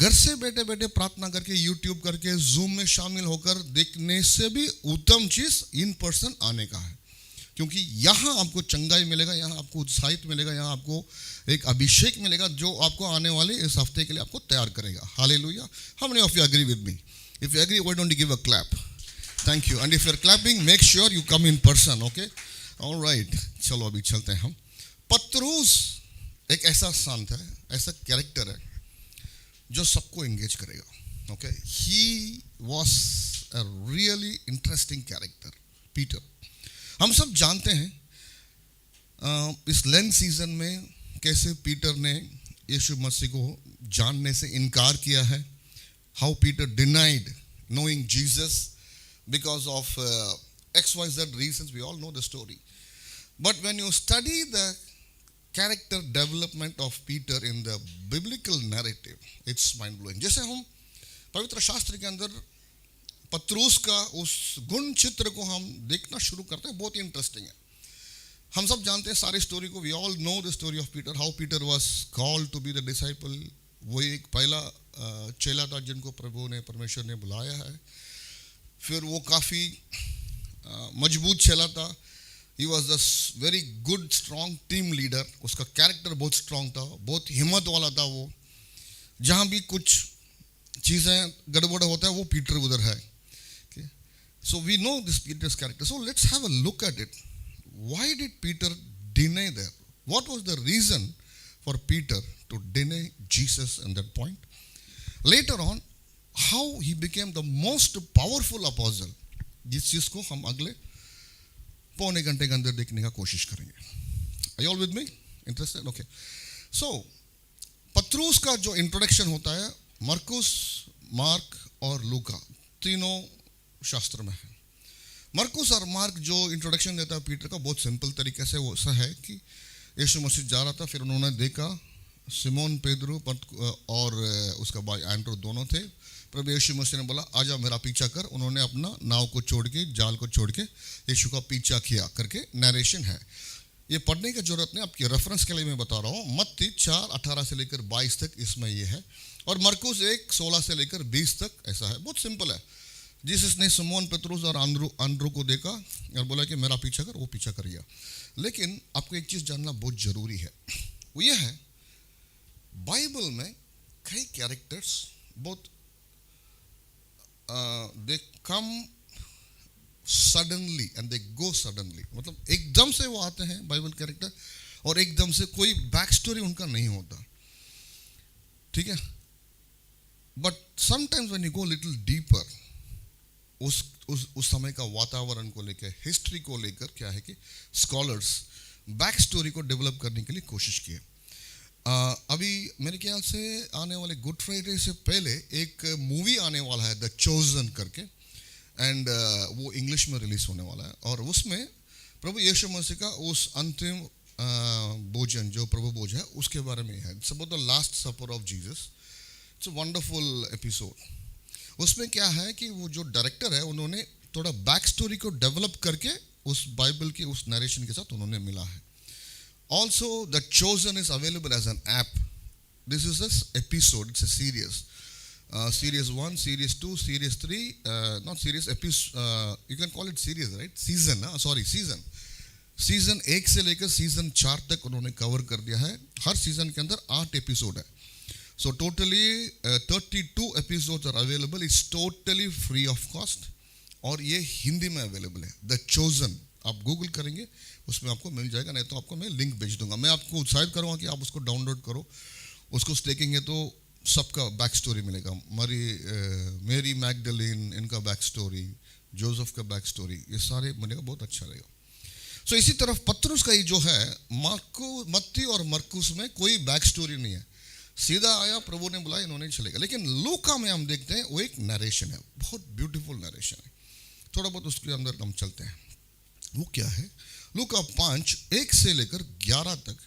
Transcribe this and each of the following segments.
घर से बैठे बैठे प्रार्थना करके, यूट्यूब करके, जूम में शामिल होकर देखने से भी उत्तम चीज़ इन पर्सन आने का है, क्योंकि यहाँ आपको चंगाई मिलेगा, यहाँ आपको उत्साहित मिलेगा, यहाँ आपको एक अभिषेक मिलेगा जो आपको आने वाले इस हफ्ते के लिए आपको तैयार करेगा. Hallelujah. How many of you agree with me? If you agree, why don't you give a clap? Thank you. And if you are clapping, make sure you come in person. Okay, alright. चलो अभी चलते हैं हम. पतरूस एक ऐसा संत है, ऐसा character है जो सबको एंगेज करेगा. Okay, he was a really interesting character, Peter. हम सब जानते हैं इस लेंट सीजन में कैसे पीटर ने यीशु मसीह को जानने से इनकार किया है. How Peter denied knowing Jesus because of XYZ reasons. We all know the story. But when you study the character development of Peter in the biblical narrative, it's mind blowing. जैसे हम पवित्र शास्त्र के अंदर पतरूस का उस गुण चित्र को हम देखना शुरू करते हैं, बहुत ही इंटरेस्टिंग है. हम सब जानते हैं सारी स्टोरी को. We all know the story of Peter, how Peter was called to be the disciple. वो एक पहला चेला था जिनको प्रभु ने, परमेश्वर ने बुलाया है. फिर वो काफ़ी मजबूत चेला था. He was the very good strong team leader. उसका कैरेक्टर बहुत स्ट्रॉन्ग था, बहुत हिम्मत वाला था. वो जहाँ भी कुछ चीज़ें गड़बड़ होता है वो पीटर उधर है. So we know this Peter's character. So let's have a look at it. Why did Peter deny that? What was the reason for Peter to deny Jesus in that point? Later on how he became the most powerful apostle, जिस चीज़ को हम अगले पौने घंटे के अंदर देखने का कोशिश करेंगे. Are you all with me? Interested? Okay. So Patras का जो इंट्रोडक्शन होता है, मरकुस, मार्क और लूका तीनों शास्त्र में है. मरकुस और मार्क जो इंट्रोडक्शन देता है पीटर का, बहुत सिंपल तरीके से वो ऐसा है कि यीशु मसीह जा रहा था, फिर उन्होंने देखा सिमोन पेदरू और उसका भाई एंड्रू दोनों थे. प्रभु यीशु मसीह ने बोला आजा मेरा पीछा कर. उन्होंने अपना नाव को छोड़ के, जाल को छोड़ के यीशु का पीछा किया करके नरेशन है. ये पढ़ने की जरूरत नहीं, आपके रेफरेंस के लिए मैं बता रहा हूँ. मत्ती 4:18 से लेकर 22 तक इसमें ये है, और मरकुस 1:16 से लेकर 20 तक ऐसा है. बहुत सिंपल है. जिसने सिमोन पतरुस और आंद्रू को देखा और बोला कि मेरा पीछा कर, वो पीछा कर गया. लेकिन आपको एक चीज़ जानना बहुत ज़रूरी है, वो ये है बाइबल में कई कैरेक्टर्स बहुत they come suddenly and they go suddenly. मतलब एकदम से वो आते हैं बाइबल कैरेक्टर, और एकदम से कोई बैक स्टोरी उनका नहीं होता. ठीक है. But sometimes when you go little deeper, उस समय का वातावरण को लेकर, हिस्ट्री को लेकर, क्या है कि स्कॉलर्स बैक स्टोरी को डेवलप करने के लिए कोशिश किए. अभी मेरे ख्याल से आने वाले गुड फ्राइडे से पहले एक मूवी आने वाला है, द चोजन करके, एंड वो इंग्लिश में रिलीज होने वाला है. और उसमें प्रभु यीशु मसीह का उस अंतिम भोजन, जो प्रभु भोज है, उसके बारे में है. It's about the last supper of Jesus. It's a wonderful episode. उसमें क्या है कि वो जो डायरेक्टर है, उन्होंने थोड़ा बैक स्टोरी को डेवलप करके उस बाइबल के उस नरेशन के साथ उन्होंने मिला है. Also, The Chosen is available as an app. This is an episode. It's a series. Series 1, Series 2, Series 3. Not series, episode. You can call it series, right? Season. Season. Season 1 से लेकर season 4 तक उन्होंने cover कर दिया है. हर season के अंदर 8 episode है. So totally 32 episodes are available. It's totally free of cost. और ये हिंदी में अवेलेबल है. The Chosen. आप गूगल करेंगे, उसमें आपको मिल जाएगा, नहीं तो आपको मैं लिंक भेज दूंगा. मैं आपको उत्साहित करूँगा कि आप उसको डाउनलोड करो. उसको स्टेकिंग है तो सबका बैक स्टोरी मिलेगा. मेरी मैगडलिन, इनका बैक स्टोरी, जोसेफ का बैक स्टोरी, ये सारे मिलेगा. बहुत अच्छा रहेगा. सो इसी तरफ पतरुस का ही जो है, मत्ती और मरकुस में कोई बैक स्टोरी नहीं है. सीधा आया, प्रभु ने बुलाया, इन्होंने चलेगा. लेकिन लूका में हम देखते हैं वो एक नरेशन है, बहुत ब्यूटीफुल नरेशन है. थोड़ा बहुत उसके अंदर हम चलते हैं. वो क्या है? लूका 5:1 से लेकर 11 तक,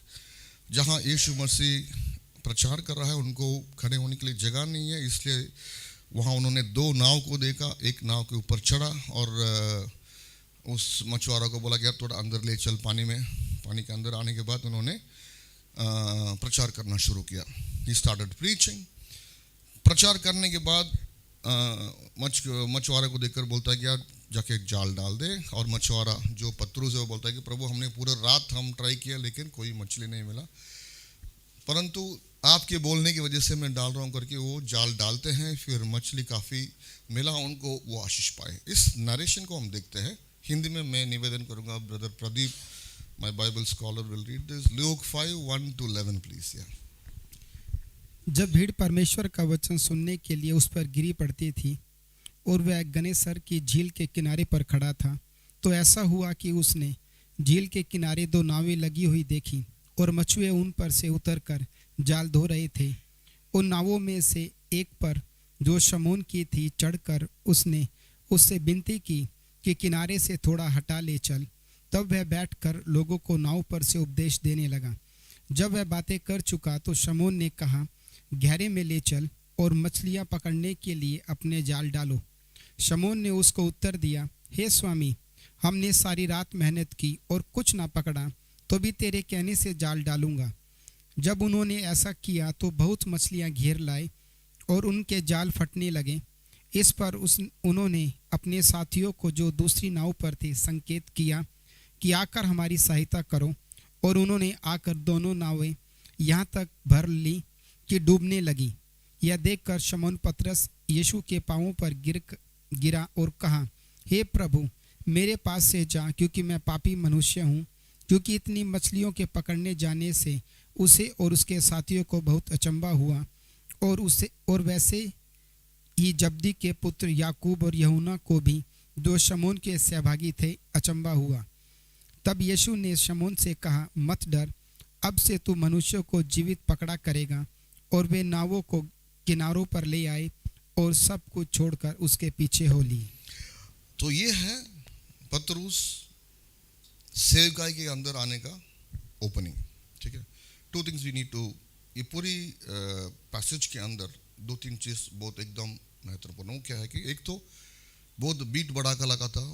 जहाँ यीशु मसीह प्रचार कर रहा है. उनको खड़े होने के लिए जगह नहीं है, इसलिए वहाँ उन्होंने 2 नाव को देखा. एक नाव के ऊपर चढ़ा और उस मछुआरा को बोला कि यार थोड़ा अंदर ले चल पानी में. पानी के अंदर आने के बाद उन्होंने प्रचार करना शुरू किया. He started preaching. प्रचार करने के बाद मछुआरे को देखकर बोलता है कि यार जाके एक जाल डाल दे, और मछुआरा जो पतरूस है वो बोलता है कि प्रभु हमने पूरा रात हम ट्राई किया लेकिन कोई मछली नहीं मिला, परंतु आपके बोलने की वजह से मैं डाल रहा हूँ करके वो जाल डालते हैं, फिर मछली काफ़ी मिला उनको, वो आशीष पाए। इस नरेशन को हम देखते हैं। हिंदी में मैं निवेदन करूँगा, brother Pradeep my Bible scholar will read this, look 5:1-11 please. जब भीड़ परमेश्वर का वचन सुनने के लिए उस पर गिरी पड़ती थी और वह गनेसर की झील के किनारे पर खड़ा था, तो ऐसा हुआ कि उसने झील के किनारे 2 नावें लगी हुई देखी और मछुए उन पर से उतरकर जाल धो रहे थे। उन नावों में से एक पर जो शमौन की थी चढ़कर उसने उससे विनती की कि किनारे से थोड़ा हटा ले चल। तब वह बैठकर लोगों को नाव पर से उपदेश देने लगा। जब वह बातें कर चुका तो शमौन ने कहा, गहरे में ले चल और मछलियां पकड़ने के लिए अपने जाल डालो। शमौन ने उसको उत्तर दिया, हे स्वामी, हमने सारी रात मेहनत की और कुछ ना पकड़ा, तो भी तेरे कहने से जाल डालूंगा। जब उन्होंने ऐसा किया तो बहुत मछलियां घेर लाए और उनके जाल फटने लगे। इस पर उन्होंने अपने साथियों को जो दूसरी नाव पर थे संकेत किया कि आकर हमारी सहायता करो, और उन्होंने आकर दोनों नावें यहाँ तक भर ली कि डूबने लगी। यह देखकर शमौन पतरस यीशु के पांवों पर गिरा और कहा, हे प्रभु, मेरे पास से जा, क्योंकि मैं पापी मनुष्य हूँ। क्योंकि इतनी मछलियों के पकड़ने जाने से उसे और उसके साथियों को बहुत अचंभा हुआ, और वैसे ही जब्दी के पुत्र याकूब और यूहन्ना को भी, जो शमौन के सहभागी थे, अचंभा हुआ। तब यीशु ने शमौन से कहा, मत डर, अब से तू मनुष्यों को जीवित पकड़ा करेगा। और वे नावों को किनारों पर ले आए और सब कुछ छोड़कर उसके पीछे हो ली। तो ये है पतरूस सेवकाई के अंदर आने का ओपनिंग। ठीक है, 2 थिंग्स वी नीड टू, ये पूरी पैसेज के अंदर 2-3 चीज बहुत एकदम महत्वपूर्ण है। क्या है कि एक तो बहुत बीट बढ़ा लगा था,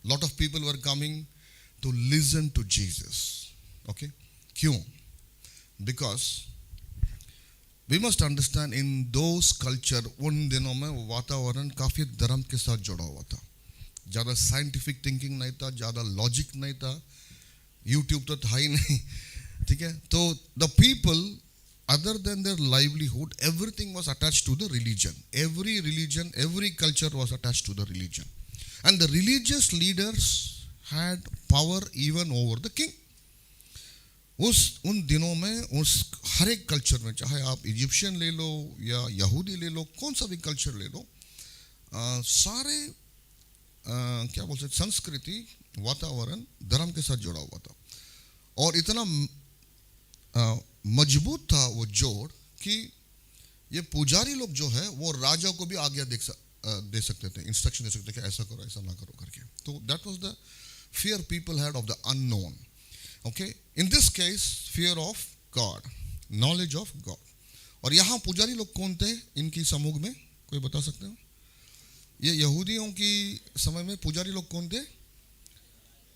lot of people were coming to listen to Jesus. Okay, क्यों? Because we must understand in those culture, उन दिनों में वातावरण काफ़ी धर्म के साथ जुड़ा हुआ था। ज़्यादा साइंटिफिक थिंकिंग नहीं था, ज़्यादा लॉजिक नहीं था, यूट्यूब तो था ही नहीं। ठीक है, तो the people other than their livelihood, everything was attached to the religion. Every religion, every culture was attached to the religion, and the religious leaders had power even over the king. उन दिनों में उस हर एक culture में, चाहे आप Egyptian ले लो या यहूदी ले लो, कौन सा भी कल्चर ले लो, सारे क्या बोल सकते, संस्कृति, वातावरण धर्म के साथ जुड़ा हुआ था। और इतना मजबूत था वो जोड़ कि ये पुजारी लोग जो है वो राजा को भी आज्ञा दे सकते थे, इंस्ट्रक्शन दे सकते थे कि ऐसा करो, ऐसा ना करो करके। तो that was the fear people had of the unknown. Okay, in this case fear of God, knowledge of God. और यहाँ पुजारी लोग कौन थे इनकी समूह में, कोई बता सकते हो? ये यहूदियों की समय में पुजारी लोग कौन थे?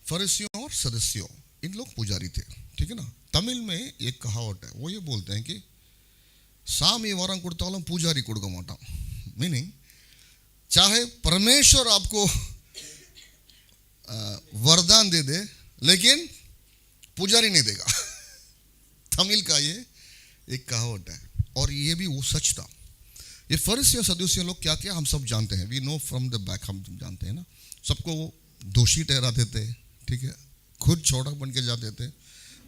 फरीसियों और सदस्यों, इन लोग पुजारी थे। ठीक है ना। तमिल में एक कहावत है, वो ये बोलते हैं कि सामी वरम कुड़तालम पुजारी कुड़का माटा, मीनिंग चाहे परमेश्वर आपको वरदान दे दे लेकिन पुजारी नहीं देगा। तमिल का ये एक कहावत है, और ये भी वो सच था। ये फरीसी और सदूसी लोग क्या क्या हम सब जानते हैं, we know from the back, हम जानते हैं ना। सबको दोषी ठहराते थे, ठीक है, खुद छोटा बन के जाते थे,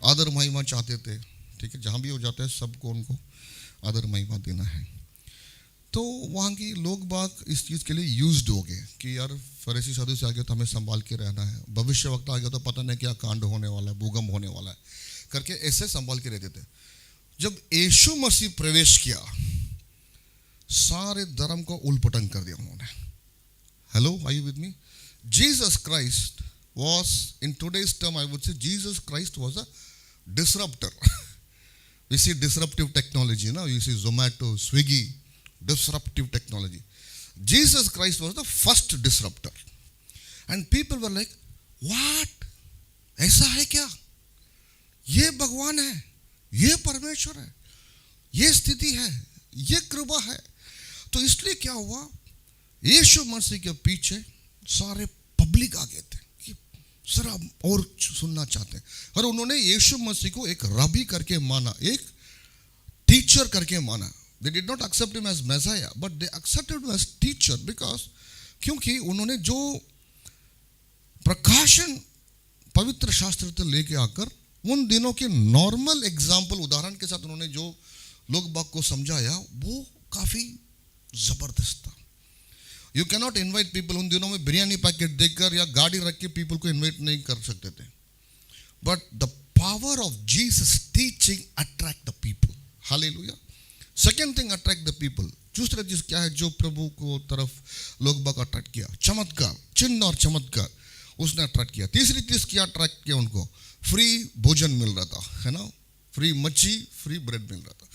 आदर महिमा चाहते थे। ठीक है, जहाँ भी हो जाते हैं सबको उनको आदर महिमा देना है। तो वहाँ की लोग बाग इस चीज़ के लिए यूज्ड हो गए कि यार फरीसी सदूसी आ गया तो हमें संभाल के रहना है, भविष्य वक्त आ गया तो पता नहीं क्या कांड होने वाला है, भूकंप होने वाला है करके ऐसे संभाल के रहते थे। जब यीशु मसीह प्रवेश किया, सारे धर्म को उलपटन कर दिया उन्होंने। Hello, are you with me? Jesus Christ was, in today's term I would say, Jesus Christ was a disruptor. We see disruptive technology, now you see Zomato, Swiggy, disruptive technology. Jesus Christ was the first disruptor, and people were like, what? ऐसा है क्या? ये भगवान है, ये परमेश्वर है, ये स्थिति है, ये कृपा है। तो इसलिए क्या हुआ, यीशु मसीह के पीछे सारे पब्लिक आ गए थे कि सर आप और सुनना चाहते हैं, और उन्होंने यीशु मसीह को एक रबी करके माना, एक टीचर करके माना. They did not accept him as Messiah, but they accepted him as teacher because क्योंकि उन्होंने जो प्रकाशन पवित्र शास्त्र से लेके आकर उन दिनों के नॉर्मल एग्जाम्पल उदाहरण के साथ उन्होंने जो लोग बाग को समझाया वो काफी जबरदस्त था. You can not invite people, उन दिनों में बिरयानी पैकेट देकर या गाड़ी रख के पीपल को इन्वाइट नहीं कर सकते थे. But the power of Jesus teaching attract the people. Hallelujah. Second thing attract the people. दूसरा चीज क्या है जो प्रभु को तरफ लोग बाग अट्रैक्ट किया? चमत्कार, चिन्ह और चमत्कार उसने अट्रैक्ट किया. तीसरी चीज क्या अट्रैक्ट किया उनको? फ्री भोजन मिल रहा था, है ना, फ्री मच्छी, फ्री ब्रेड मिल रहा था.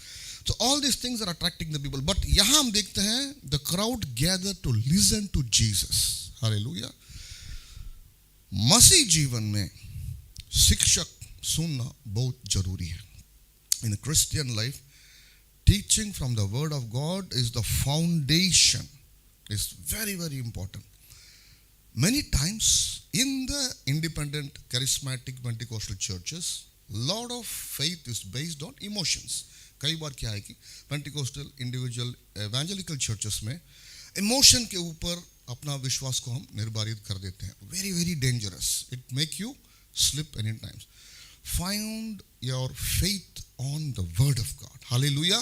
So all these things are attracting the people. But यहाँ हम देखते हैं the crowd gathered to listen to Jesus. Hallelujah. मसीह जीवन में शिक्षक सुनना बहुत जरूरी है. In a Christian life, teaching from the Word of God is the foundation. It's very, very important. Many times in the independent, charismatic, Pentecostal churches, lot of faith is based on emotions. कई बार क्या है कि Pentecostal, individual, evangelical churches में emotion के ऊपर अपना विश्वास को हम निर्धारित कर देते हैं. Very very dangerous. It make you slip any times. Find your faith on the word of God. Hallelujah.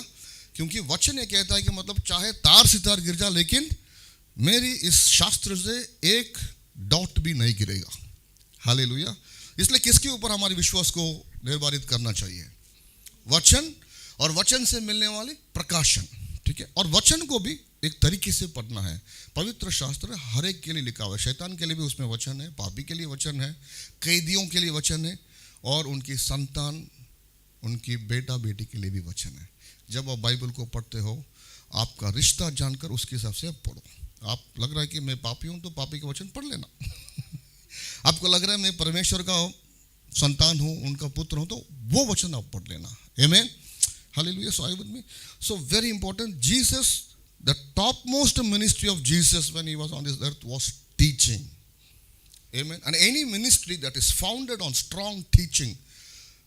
क्योंकि वचन ये कहता है कि मतलब चाहे तार सितार गिर जा लेकिन मेरी इस शास्त्र से एक डॉट भी नहीं गिरेगा. हालेलुया. इसलिए किसके ऊपर हमारे विश्वास को निर्धारित करना चाहिए? वचन और वचन से मिलने वाले प्रकाशन. ठीक है. और वचन को भी एक तरीके से पढ़ना है. पवित्र शास्त्र हर एक के लिए लिखा हुआ है. शैतान के लिए भी उसमें वचन है, पापी के लिए वचन है, कैदियों के लिए वचन है, और उनकी संतान, उनकी बेटा बेटी के लिए भी वचन है. जब आप बाइबल को पढ़ते हो आपका रिश्ता जानकर उसके हिसाब से आप पढ़ो. आप लग रहा है कि मैं पापी हूं तो पापी के वचन पढ़ लेना. आपको लग रहा है मैं परमेश्वर का संतान हूं, उनका पुत्र हूं, तो वो वचन आप पढ़ लेना. आमीन. Hallelujah. So are you with me? So very important. Jesus, the topmost ministry of Jesus when he was on this earth was teaching. Amen. And any ministry that is founded on strong teaching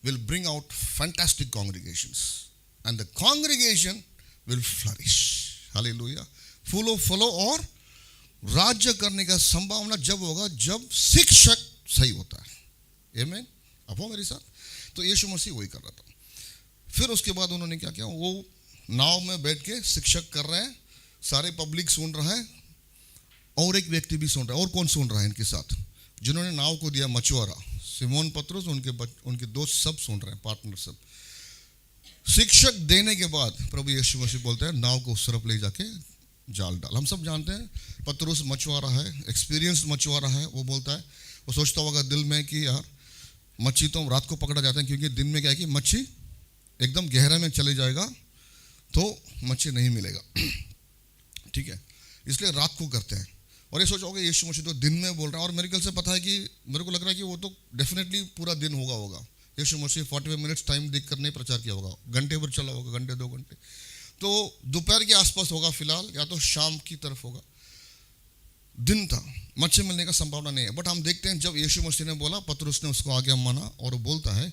will bring out fantastic congregations. And the congregation will flourish. Hallelujah. Follow और राज्य करने का संभावना जब होगा जब शिक्षक सही होता है. Amen. अब हो मेरे साथ. तो यीशु मसीह वही कर रहा था. फिर उसके बाद उन्होंने क्या किया? वो नाव में बैठ के शिक्षक कर रहे हैं, सारे पब्लिक सुन रहा है, और एक व्यक्ति भी सुन रहा है. और कौन सुन रहा है इनके साथ? जिन्होंने नाव को दिया मछुआरा, सिमोन पतरस, उनके दोस्त सब सुन रहे हैं, पार्टनर सब. शिक्षक देने के बाद प्रभु यीशु मसीह बोलते हैं नाव को उस तरफ ले जाके जाल डाल. हम सब जानते हैं पतरस मछुआरा है, एक्सपीरियंस मछुआरा है. वो बोलता है, वो सोचता होगा दिल में कि यार मच्छी तो रात को पकड़ा जाता है, क्योंकि दिन में क्या है कि मच्छी एकदम गहरा में चले जाएगा तो मच्छी नहीं मिलेगा. ठीक है. इसलिए रात को करते हैं. और ये सोचोगे यीशु मसीह तो दिन में बोल रहा है, और मेरे ख्याल से पता है कि मेरे को लग रहा है कि वो तो डेफिनेटली पूरा दिन होगा. यीशु मसीह 45 मिनट्स टाइम देखकर नहीं प्रचार किया होगा, घंटे भर चला होगा, घंटे 2 घंटे. तो दोपहर के आसपास होगा फिलहाल, या तो शाम की तरफ होगा. दिन था, मच्छी मिलने का संभावना नहीं है. बट हम देखते हैं जब यीशु मसीह ने बोला, पतरस ने उसको आज्ञा माना, और वो बोलता है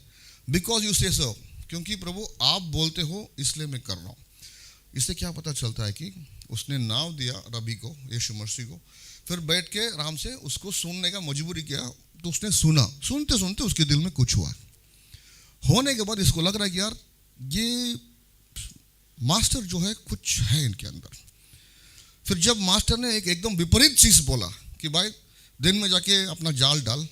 बिकॉज यू से सो, क्योंकि प्रभु आप बोलते हो इसलिए मैं कर रहा हूँ. इससे क्या पता चलता है कि उसने नाव दिया रबी को, यीशु मसीह को, फिर बैठ के आराम से उसको सुनने का मजबूरी किया. तो उसने सुना. सुनते सुनते उसके दिल में कुछ हुआ. होने के बाद इसको लग रहा है कि यार ये मास्टर जो है कुछ है इनके अंदर. फिर जब मास्टर ने एक एकदम विपरीत चीज बोला कि भाई दिन में जाके अपना जाल डाल,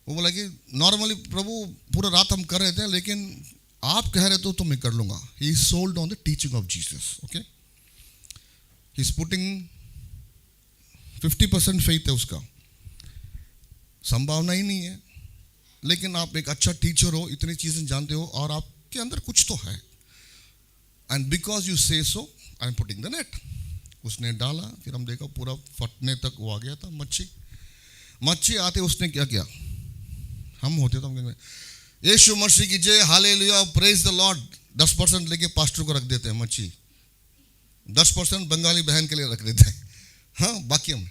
वो बोला कि नॉर्मली प्रभु पूरा रात हम कर रहे थे लेकिन आप कह रहे तो मैं कर लूंगा. He is sold on the teaching of Jesus. Okay. He is putting 50% faith है उसका, संभावना ही नहीं है. लेकिन आप एक अच्छा टीचर हो, इतनी चीजें जानते हो, और आपके अंदर कुछ तो है. And because you say so I am putting the net. उसने डाला, फिर हम देखा पूरा फटने तक वो आ गया था. मच्छी आते उसने क्या किया? हम होते तो हम कहेंगे यीशु मसीह की जय, हालेलुया, प्रेज द लॉर्ड. 10% लेके पास्टर को रख देते हैं मच्छी. 10% बंगाली बहन के लिए रख देते हैं, हाँ बाकी हम।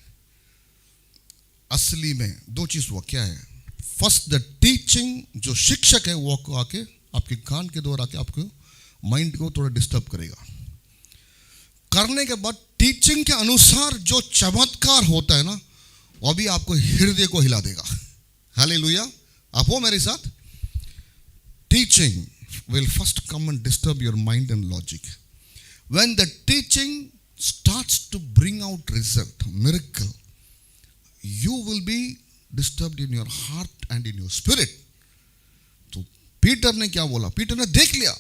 असली में दो चीज हुआ, क्या है? फर्स्ट द टीचिंग, जो शिक्षक है वो आके आपके कान के द्वारा आके आपको माइंड को थोड़ा डिस्टर्ब करेगा। करने के बाद टीचिंग के अनुसार जो चमत्कार होता है ना, वो भी आपको हृदय को हिला देगा। हालेलुया, आप हो मेरे साथ? Teaching will first come and disturb your mind and logic. When the teaching starts to bring out result, miracle, you will be disturbed in your heart and in your spirit. तो Peter ने क्या बोला? Peter ने देख लिया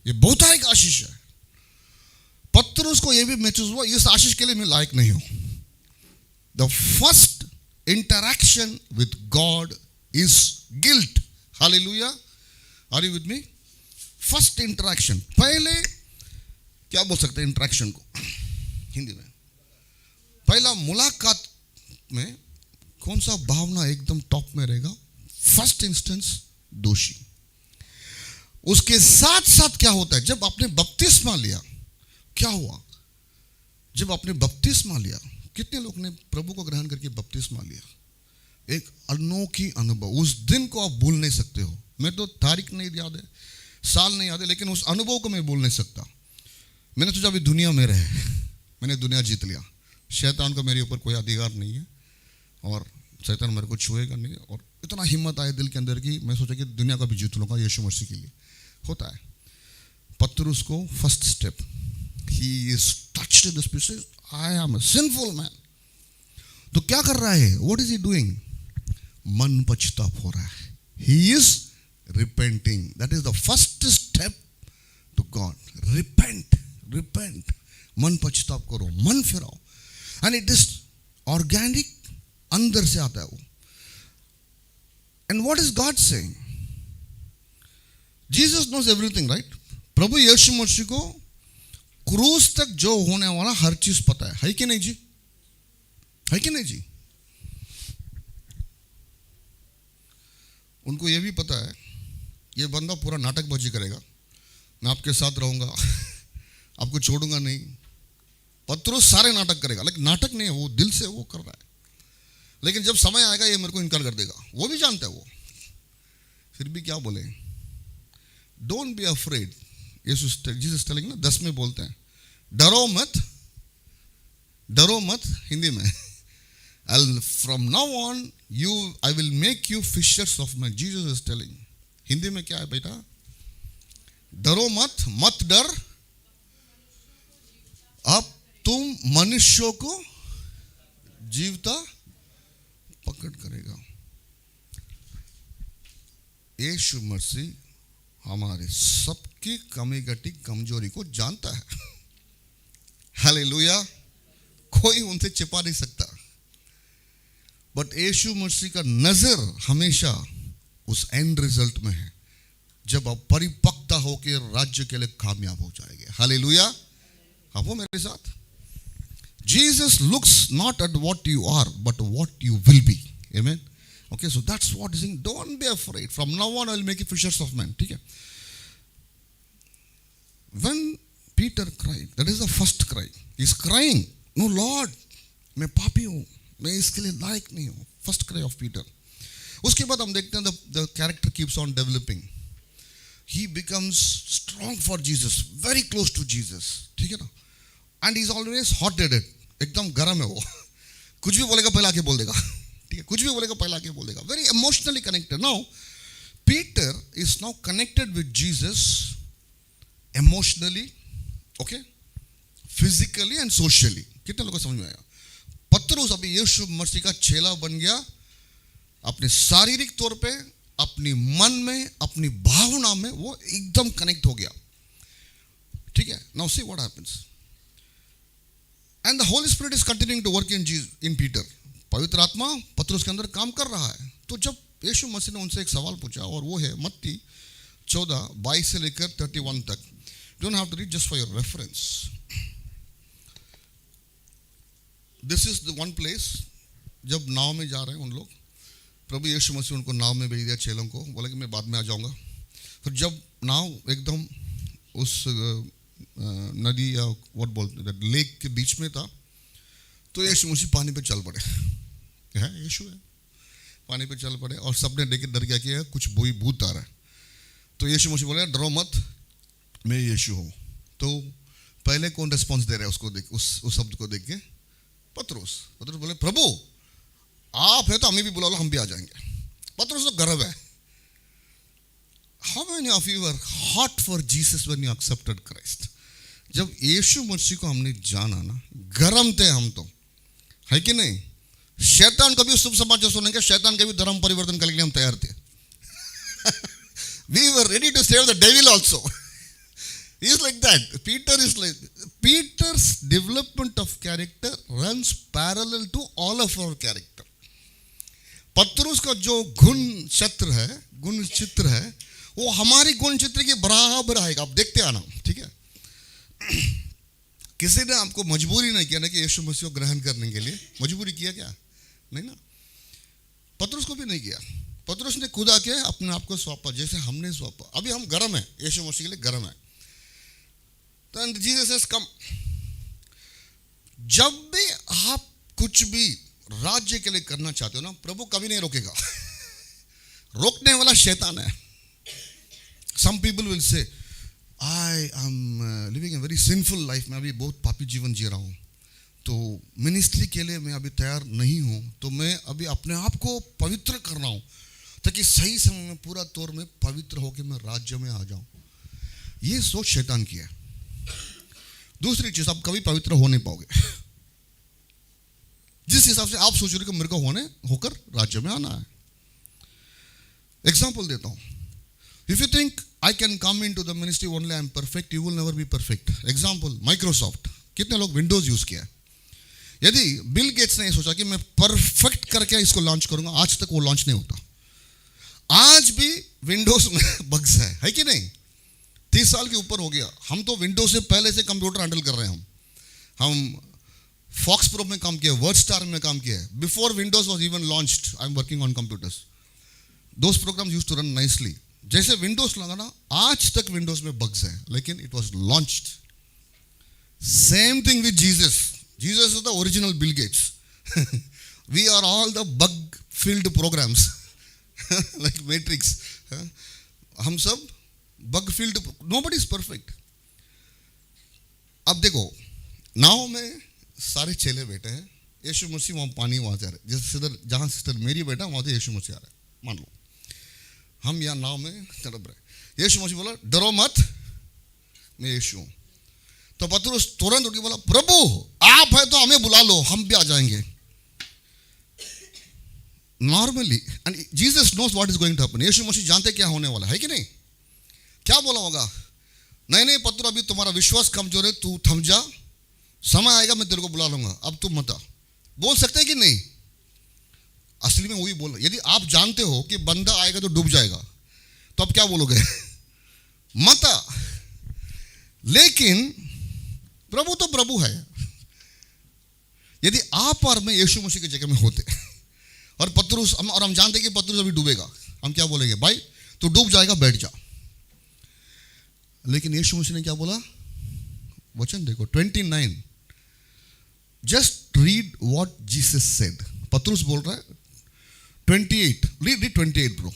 ये बहुतायत आशीष है। पतरस को ये भी महसूस हुआ इस आशीष के लिए मैं लायक नहीं हूं। The first interaction with God is guilt. Hallelujah. Are you with me? First interaction, पहले क्या बोल सकते हैं इंटरेक्शन को हिंदी में? पहला मुलाकात में कौन सा भावना एकदम टॉप में रहेगा? फर्स्ट इंस्टेंस दोषी। उसके साथ साथ क्या होता है? जब आपने बपतिस्मा लिया, क्या हुआ? जब आपने बपतिस्मा लिया, कितने लोग ने प्रभु को ग्रहण करके बपतिस्मा लिया? एक अनोखी अनुभव, उस दिन को आप भूल नहीं सकते हो। मैं तो तारीख नहीं याद है, साल नहीं याद है, लेकिन उस अनुभव को मैं बोल नहीं सकता। मैंने सोचा अभी दुनिया में रहे, मैंने दुनिया जीत लिया, शैतान को मेरे ऊपर कोई अधिकार नहीं है और शैतान मेरे को छुएगा नहीं। और इतना हिम्मत आया दिल के अंदर की मैं सोचा कि दुनिया का भी जीत लूँगा यीशु मसीह के लिए। होता है पतरस को first step, he is touched in the spirit, I am a sinful man. तो क्या कर रहा है? What is he doing? मन पश्चाताप हो रहा है। He is repenting. That is the first step to God. Repent. मन पश्चाताप करो, मन फिराओ, and it is organic, अंदर से आता है वो। And what is God saying? Jesus knows everything, right? प्रभु यीशु मसीह को क्रूस तक जो होने वाला हर चीज पता है कि नहीं जी? है कि नहीं जी? उनको ये भी पता है ये बंदा पूरा नाटकबाजी करेगा, मैं आपके साथ रहूंगा, आपको छोड़ूंगा नहीं। पतरस सारे नाटक करेगा, लेकिन नाटक नहीं है, वो दिल से वो कर रहा है। लेकिन जब समय आएगा ये मेरे को इनकार कर देगा, वो भी जानता है वो। फिर भी क्या बोले? Don't be afraid. Jesus telling ना, 10 में बोलते हैं डरो मत हिंदी में। From now on I will make you fishers of man. Jesus is telling. Hindi में क्या है बेटा? डरो मत डर, अब तुम मनुष्यों को जीवता पकड़ करेगा। यीशु मसीह हमारे सबकी कमी घटी कमजोरी को जानता है। हालेलुया, कोई उनसे छिपा नहीं सकता। बट यीशु मसीह का नजर हमेशा उस एंड रिजल्ट में है, जब आप परिपक्वता होकर राज्य के लिए कामयाब हो जाएंगे। हालेलुया, आप हो मेरे साथ? Jesus looks not at what you are but what you will be. Amen. Okay, so that's what is in. Don't be afraid, from now on I will make you fishers of man. ठीक है। When Peter cried, that is the first cry. He is crying, no Lord, मैं पापी हूं, मैं इसके लिए लायक नहीं हूं। First cry of Peter. उसके बाद हम देखते हैं the character keeps on developing. He becomes strong for Jesus, very close to Jesus. ठीक है ना? And he is always hot headed, एकदम गर्म है वो। कुछ भी बोलेगा पहले आके बोल देगा। ठीक है, कुछ भी बोलेगा पहले आके बोल देगा। Very emotionally connected. Now Peter is now connected with Jesus emotionally, okay, physically and socially. कितने लोगों को समझ में आया? पतरस अभी यीशु मसीह का चेला बन गया, अपने शारीरिक तौर पे, अपनी मन में, अपनी भावना में वो एकदम कनेक्ट हो गया। ठीक है। Now see what happens, and the Holy Spirit is continuing to work in Peter. पवित्र आत्मा पतरस के अंदर काम कर रहा है। तो जब यीशु मसीह ने उनसे एक सवाल पूछा, और वो है मत्ती 14:22 से लेकर 31 तक। Don't have to read, just for your reference. This is the one place, जब नाव में जा रहे हैं उन लोग, प्रभु यीशु मसीह उनको नाव में भेज दिया चेलों को, बोला कि मैं बाद में आ जाऊंगा। फिर जब नाव एकदम उस नदी या व्हाट बोलते लेक के बीच में था। तो यीशु मसीह पानी पे चल पड़े, है यीशु है, पानी पे चल पड़े और सबने देख के डर गया कि कुछ भूत आ रहा है। तो यीशु मसीह बोले डरो मत, मैं यीशु हूँ। तो पहले कौन रिस्पॉन्स दे रहा है उसको देख, उस शब्द को देख के? पतरस बोले प्रभु आप है तो हमें भी बुला लो, हम भी आ जाएंगे। पतरस तो गर्व है। How many of you were hot for Jesus when you accepted Christ? जब यीशु मसीह को हमने जाना ना, गरम थे हम तो, है कि नहीं? शैतान कभी शुभ समाचार सुनेंगे, शैतान के भी धर्म परिवर्तन करने के लिए हम तैयार थे। We were ready to save the devil also. He is like that. Peter is like, Peter's development of character runs parallel to all of our character. पतरस का जो गुण चित्र है वो हमारी गुण चित्र के बराबर आएगा। आप देखते आना, ठीक है? किसी ने आपको मजबूरी नहीं किया ना कि यीशु मसीह को ग्रहण करने के लिए, मजबूरी किया क्या? नहीं ना, पतरस को भी नहीं किया। पतरस ने खुद आके अपने आप को सौंपा जैसे हमने सौंपा। अभी हम गर्म है, यीशु मसीह के लिए गर्म है। तो जीसस हैज कम। जब भी आप कुछ भी राज्य के लिए करना चाहते हो ना, प्रभु कभी नहीं रोकेगा। रोकने वाला शैतान है। Some people will say, I am living a very sinful life. मैं अभी बहुत पापी जीवन जी रहा हूँ, तो मिनिस्ट्री के लिए मैं अभी तैयार नहीं हूँ, तो मैं अभी अपने आप को पवित्र कर रहा हूँ ताकि सही समय में पूरा तौर में पवित्र होकर मैं राज्य में आ जाऊँ। ये सोच शैतान की है। दूसरी चीज, आप कभी पवित्र हो नहीं पाओगे। जिस हिसाब से आप सोच रहे हो कि मेरे को होकर राज्य में आना है। एग्जाम्पल देता हूँ। If you think I can come into the ministry only I am perfect, you will never be perfect. Example, Microsoft. कितने लोग विंडोज यूज किया? यदि बिल गेट्स ने सोचा कि मैं परफेक्ट करके इसको लॉन्च करूंगा, आज तक वो लॉन्च नहीं होता। आज भी विंडोज में बग्स है कि नहीं? 30 साल के ऊपर हो गया, हम तो विंडोज से पहले से कंप्यूटर हैंडल कर रहे हैं। हम फॉक्स प्रो में काम किया, वर्ड स्टार में काम किया। Before Windows was even launched, I am working on computers. Those programs used to run nicely. जैसे विंडोज लगा ना, आज तक विंडोज में बग्स हैं, लेकिन it was launched. Same thing with Jesus. Jesus is the original Bill Gates. We are all the bug filled programs like Matrix. हम सब bug filled, nobody is perfect. अब देखो, नाव में सारे चेले बैठे हैं, यीशु मसीह वहाँ पानी वहाँ जा रहे, जैसे जहाँ सिस्टर मेरी बैठा वहाँ से यीशु मसीह आ रहा है, मान लो। हम यहाँ नाव में तड़प रहे। यीशु मसीह बोला डरो मत, मैं यीशु हूँ। तो पतरस तुरंत उठ के बोला प्रभु आप है तो हमें बुला लो, हम भी आ जाएंगे। Normally, and Jesus knows what is going to happen. Yeshu Masih जानते क्या होने वाला है कि नहीं? क्या बोला होगा? नहीं पतरस, अभी तुम्हारा विश्वास कमजोर है, तू थम जा, समय आएगा मैं तेरे को बुला लूंगा, अब तुम मत आ। बोल सकते हैं कि नहीं? असली में वही बोल। यदि आप जानते हो कि बंदा आएगा तो डूब जाएगा, तो आप क्या बोलोगे? मत आ। लेकिन प्रभु तो प्रभु है। यदि आप और मैं यीशु मसीह की जगह में होते और पतरस, और हम जानते कि पतरस अभी डूबेगा, हम क्या बोलेंगे? भाई तू डूब जाएगा, बैठ जा। लेकिन यीशु मसीह ने क्या बोला? वचन देखो 29। Just read what Jesus said. पतरस बोल रहा है 28, read 28 bro.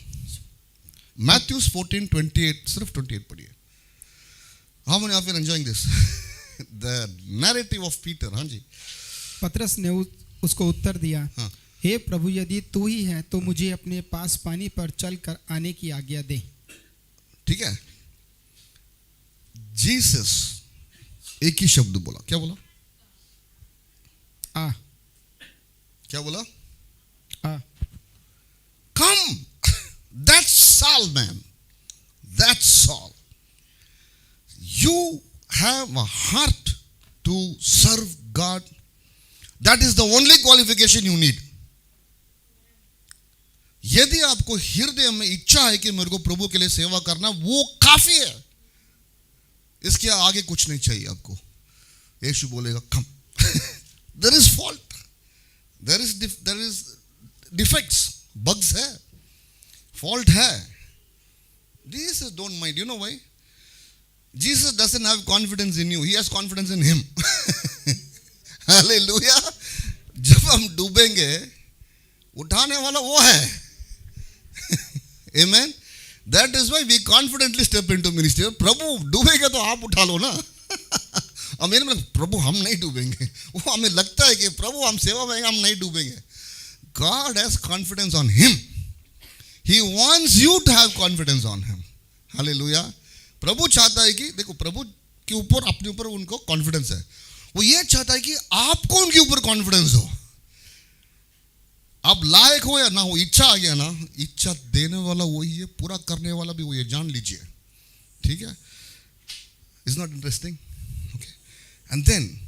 Matthew 14:28, सिर्फ 28 पढ़िए। How many of you are enjoying this? The narrative of Peter, हाँ जी। पतरस ने उसको उत्तर दिया, हाँ। हे प्रभु यदि तू ही है तो मुझे अपने पास पानी पर चल कर आने की आज्ञा दे। ठीक है। जीसस एक ही शब्द बोला, क्या बोला? आ। क्या बोला? आ। Come. That's all, man. That's all. You have a heart to serve God. That is the only qualification you need. यदि आपको हृदय में इच्छा है कि मेरे को प्रभु के लिए सेवा करना, वो काफी है। इसके आगे कुछ नहीं चाहिए आपको। यीशु बोलेगा come. There is fault. There is defects. Bugs है, fault है। Jesus don't mind. You know why? Jesus doesn't have confidence in you, he has confidence in him. Hallelujah. जब हम डूबेंगे उठाने वाला वो है. Amen. That is why we confidently step into ministry. प्रभु डूबेगा तो आप उठा लो ना. मेरे में प्रभु हम नहीं डूबेंगे, वो हमें लगता है कि प्रभु हम सेवा में हम नहीं डूबेंगे. God has confidence on him. He wants you to have confidence on him. Hallelujah. प्रभु चाहता है कि देखो प्रभु के ऊपर अपने ऊपर उनको कॉन्फिडेंस है. वो ये चाहता है कि आपको उनके ऊपर कॉन्फिडेंस हो. आप लायक हो या ना हो, इच्छा आ गया ना, इच्छा देने वाला वही है, पूरा करने वाला भी वही है, जान लीजिए. ठीक है. Is not interesting. Okay. And then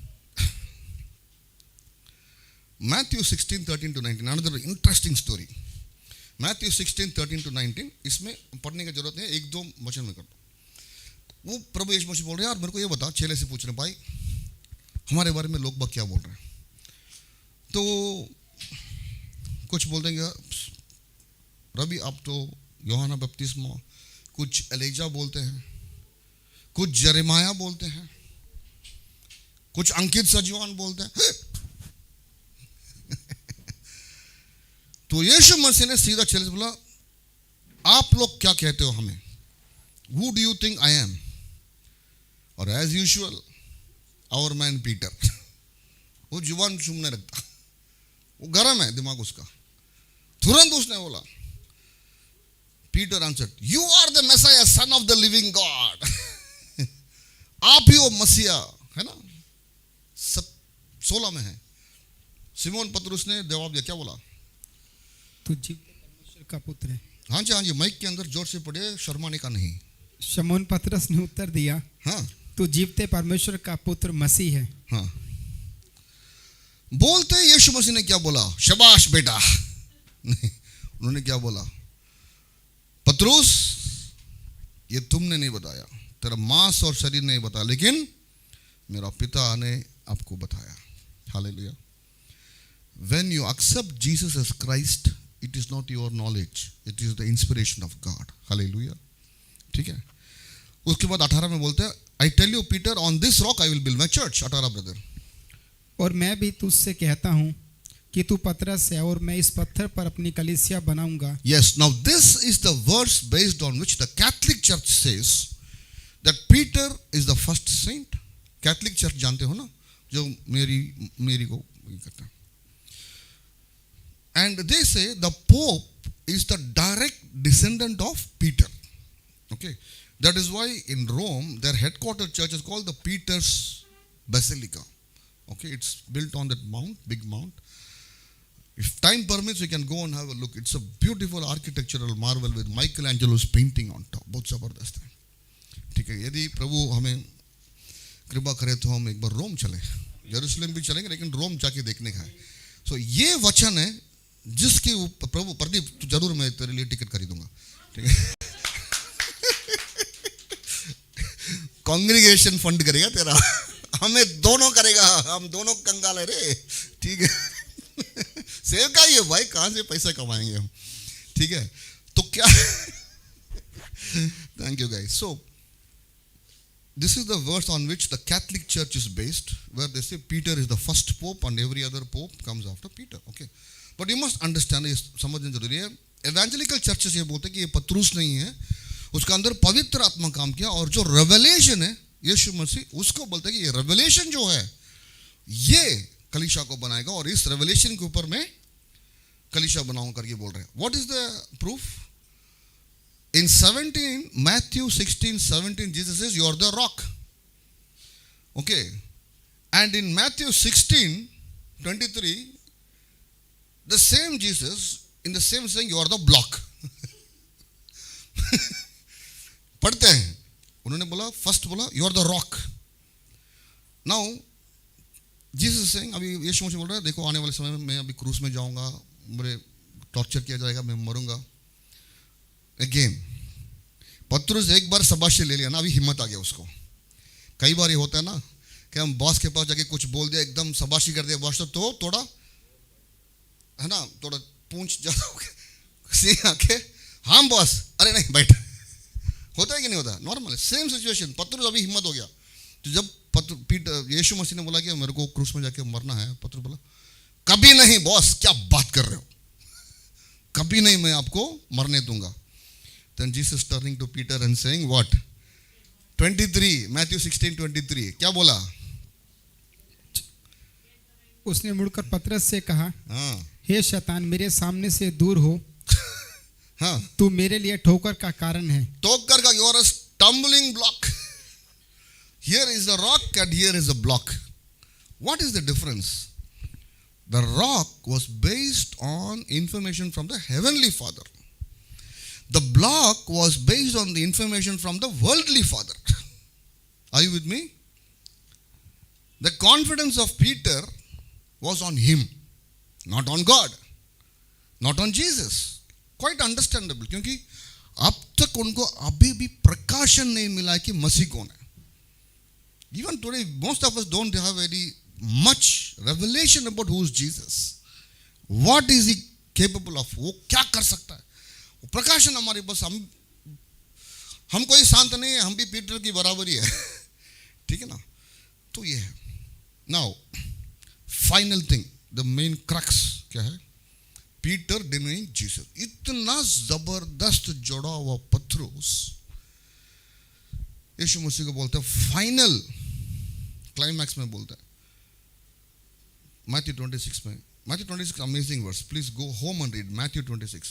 Matthew 16:13-19, another interesting story. Matthew 16:13-19, इसमें पढ़ने की जरूरत है, एक दो वचन में कर दो. वो प्रभु यीशु मसीह बोल रहे हैं, यार मेरे को ये बता, चेले से पूछ रहे हैं, भाई हमारे बारे में लोग क्या बोल रहे हैं. तो कुछ बोल देंगे रबी आप तो यूहन्ना बपतिस्मा, कुछ एलिजा बोलते हैं, कुछ यिर्मयाह बोलते हैं, कुछ अंकित सजवान बोलते हैं. तो यीशु मसीह ने सीधा चेले से बोला, आप लोग क्या कहते हो हमें? Who do you think I am? और as usual, our man Peter, वो जुबान चूमने लगता, वो गरम है दिमाग उसका. तुरंत उसने बोला, Peter answered, you are the Messiah, son of the living God. आप ही वो मसीहा है ना. 16 में है. सिमोन पतरुस ने जवाब दिया, क्या बोला? तू जीवते परमेश्वर का पुत्र है. हाँ जी, माइक के अंदर जोर से पढ़े, शर्माने का नहीं. शमौन पतरस ने उत्तर दिया, हाँ, तू जीवते परमेश्वर का पुत्र मसीह है. हाँ. बोलते यीशु मसीह ने क्या बोला? शाबाश बेटा. नहीं, उन्होंने क्या बोला? पतरुस, ये तुमने नहीं बताया, तेरा मांस और शरीर नहीं बताया, लेकिन मेरा पिता ने आपको बताया. Hallelujah. When you accept Jesus as Christ, it is not your knowledge, it is the inspiration of God. Hallelujah. ठीक है. उसके बाद 18 में बोलते हैं, I tell you Peter, on this rock I will build my church. 18 brother. और मैं भी तुझसे कहता हूँ कि तू पतरस है और मैं इस पत्थर पर अपनी कलीसिया बनाऊंगा. Yes, now this is the verse based on which the Catholic Church says that Peter is the first saint. Catholic Church जानते हो ना, जो मेरी को करता है. And they say the Pope is the direct descendant of Peter. Okay, that is why in Rome their headquarter church is called the Peter's Basilica. Okay, it's built on that mount, big mount. If time permits, we can go and have a look. It's a beautiful architectural marvel with Michelangelo's painting on top. बहुत जबरदस्त है. ठीक है. यदि प्रभु हमें कृपा करे तो हम एक बार रोम चलें. यरूशलेम भी चलेंगे, लेकिन रोम जाके देखने का है. So ये वचन है जिसके प्रभु, प्रदीप तो जरूर मैं तेरे लिए टिकट खरीदूंगा. ठीक है. कांग्रीगेशन फंड करेगा तेरा, हमें दोनों करेगा, हम दोनों कंगाल है रे. ठीक है. सेव का ये भाई, कहां से पैसा कमाएंगे हम. ठीक है. तो क्या, thank you guys. So this is the verse on which the Catholic Church is based, where they say Peter is the first pope and every other pope comes after Peter. Okay, but you must understand, ये समझना जरूरी है. Evangelical churches ये बोलते हैं कि ये पतरुस नहीं है, उसका अंदर पवित्र आत्मा काम किया, और जो रेवलेशन है यीशु मसीह, उसको बोलते हैं कि ये रेवलेशन जो है ये कलीसिया को बनाएगा, और इस रेवलेशन के ऊपर मैं कलीसिया बनाऊंगा करके बोल रहे हैं. What is the proof? In Matthew 16:17, Jesus says, you are the rock. Okay. And in Matthew 16:23, the same Jesus, in the same saying, you are the block. पढ़ते हैं. उन्होंने बोला, first बोला, you are the rock. Now, Jesus is saying, अभी यीशु मसीह बोल रहा है, देखो आने वाले समय में मैं अभी क्रूस में जाऊंगा, मुझे टॉर्चर किया जाएगा, मैं मरूंगा. अगेन पतरुस एक बार शाबाशी ले लिया ना, अभी हिम्मत आ गया उसको. कई बार ये होता है ना कि हम बॉस के पास जाके कुछ बोल दिया, एकदम शाबाशी कर दिया बॉस, तो थोड़ा है ना, थोड़ा पूंछ ज्यादा सी आके, हाँ बॉस, अरे नहीं बैठ, होता है कि नहीं होता? नॉर्मल है, सेम सिचुएशन। पतरस अभी हिम्मत हो गया, तो जब यीशु मसीह ने बोला कि मेरे को क्रूस में जाके मरना है, पतरस बोला कभी नहीं बॉस, क्या बात कर रहे हो, कभी नहीं, मैं आपको मरने दूंगा। Then Jesus turning to Peter and saying what? 23, Matthew 16:23, क्या बोला? उसने मुड़कर पतरस से कहा, हाँ हे शैतान, मेरे सामने से दूर हो, हाँ, तू मेरे लिए ठोकर का कारण है। ठोकर का, you are a stumbling block. Here is a rock and here is a block. What is the difference? The rock was based on information from the heavenly Father. The block was based on the information from the worldly father. Are you with me? The confidence of Peter was on him, not on God, not on Jesus. Quite understandable, क्योंकि अब तक उनको अभी भी प्रकाशन नहीं मिला है कि मसीह कौन है. Even today, most of us don't have very much revelation about who is Jesus. What is he capable of? वो क्या कर सकता है? प्रकाशन हमारे बस हम कोई शांत नहीं है, हम भी पीटर की बराबरी है. ठीक है ना? तो ये है. Now final thing, the main crux क्या है? Peter denying Jesus. इतना जबरदस्त जोड़ा हुआ पत्रोस यीशु मसीह को बोलता है, फाइनल क्लाइमैक्स में बोलता है मैथ्यू 26 में. Matthew 26 amazing verse, please go home and read Matthew 26.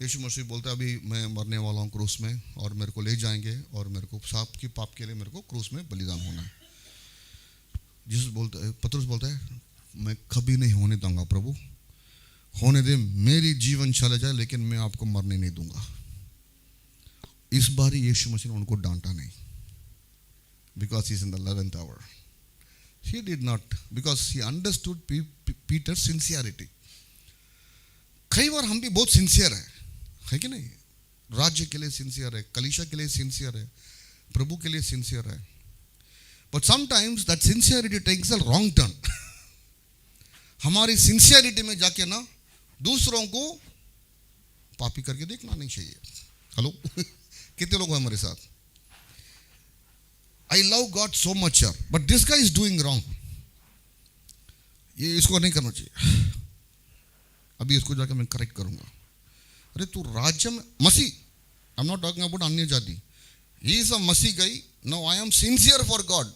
यीशु मसीह बोलता है, अभी मैं मरने वाला हूँ क्रूस में, और मेरे को ले जाएंगे, और मेरे को सबकी पाप के लिए मेरे को क्रूस में बलिदान होना है. जीसस बोलता है, पतरस बोलता है, मैं कभी नहीं होने दूंगा प्रभु, होने दे, मेरी जीवन चला जाए, लेकिन मैं आपको मरने नहीं दूंगा. इस बार यीशु मसीह ने उनको डांटा नहीं, because he is in the 11th hour. He did not, because he understood Peter's sincerity. कई बार हम भी बहुत सिंसियर है कि नहीं? राज्य के लिए सिंसियर है, कलीसिया के लिए सिंसियर है, प्रभु के लिए सिंसियर है. But sometimes that sincerity takes a wrong turn. हमारी सिंसियरिटी में जाके ना दूसरों को पापी करके देखना नहीं चाहिए. हेलो, कितने लोग हैं हमारे साथ? I love God so much, sir, but this guy is doing wrong. ये इसको नहीं करना चाहिए, अभी इसको जाकर मैं करेक्ट करूंगा. अरे तू राज्य में मसीह, I am not talking about अन्य जाति, ही इज अ मसीह गई. No, I am sincere for God.